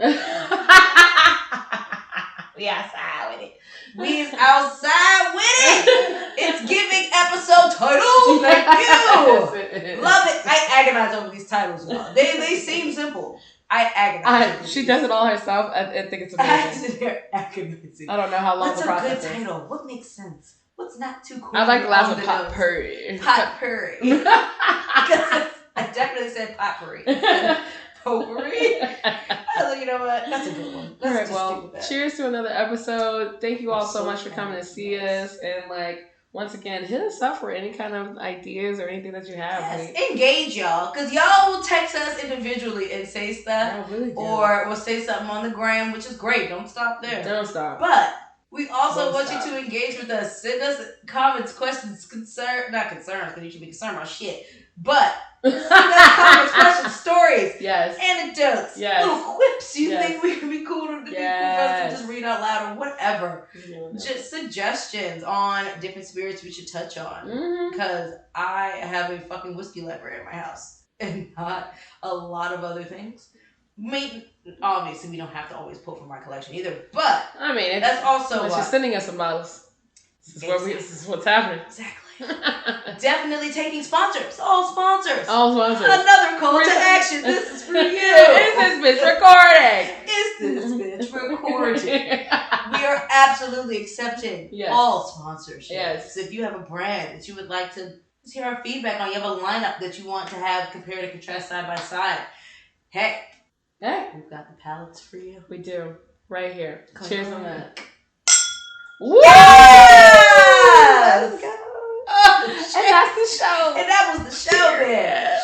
We outside with it. We's outside with it. It's giving episode title. Thank you. Love it. I agonize over these titles, y'all. They seem simple. I agonize. She does it all herself. I think it's amazing. I sit there agonizing. I don't know how long What's the process a good is. title? What makes sense? What's not too cool? I like the last one, potpourri. Potpourri. I definitely said potpourri. Potpourri. I was like, you know what? That's a good one. All right, well, cheers to another episode. Thank you all so much for coming to see us. And once again, hit us up for any kind of ideas or anything that you have. Yes, engage y'all. Because y'all will text us individually and say stuff. Really or we'll say something on the gram, which is great. Don't stop there. Don't stop. But we also want you to engage with us. Send us comments, questions, not concerns, because you should be concerned about shit. But send us comments, questions, stories, yes, anecdotes, little quips you think we could be cool to for us to just read out loud or whatever. Just suggestions on different spirits we should touch on. Because I have a fucking whiskey library in my house and not a lot of other things. Obviously, we don't have to always pull from our collection either, but I mean, that's also she's sending us some bottles. This is what's happening. Exactly. Definitely taking sponsors. All sponsors. Another call to action. This is for you. Is this bitch recording? Is this bitch recording? We are absolutely accepting all sponsorships. Yes. So if you have a brand that you would like to hear our feedback on, you have a lineup that you want to have compare and contrast side by side. Hey, we've got the palettes for you. We do. Right here. Cheers on that. Yes! Let's go. Oh, and that's the show. And that was the show, man.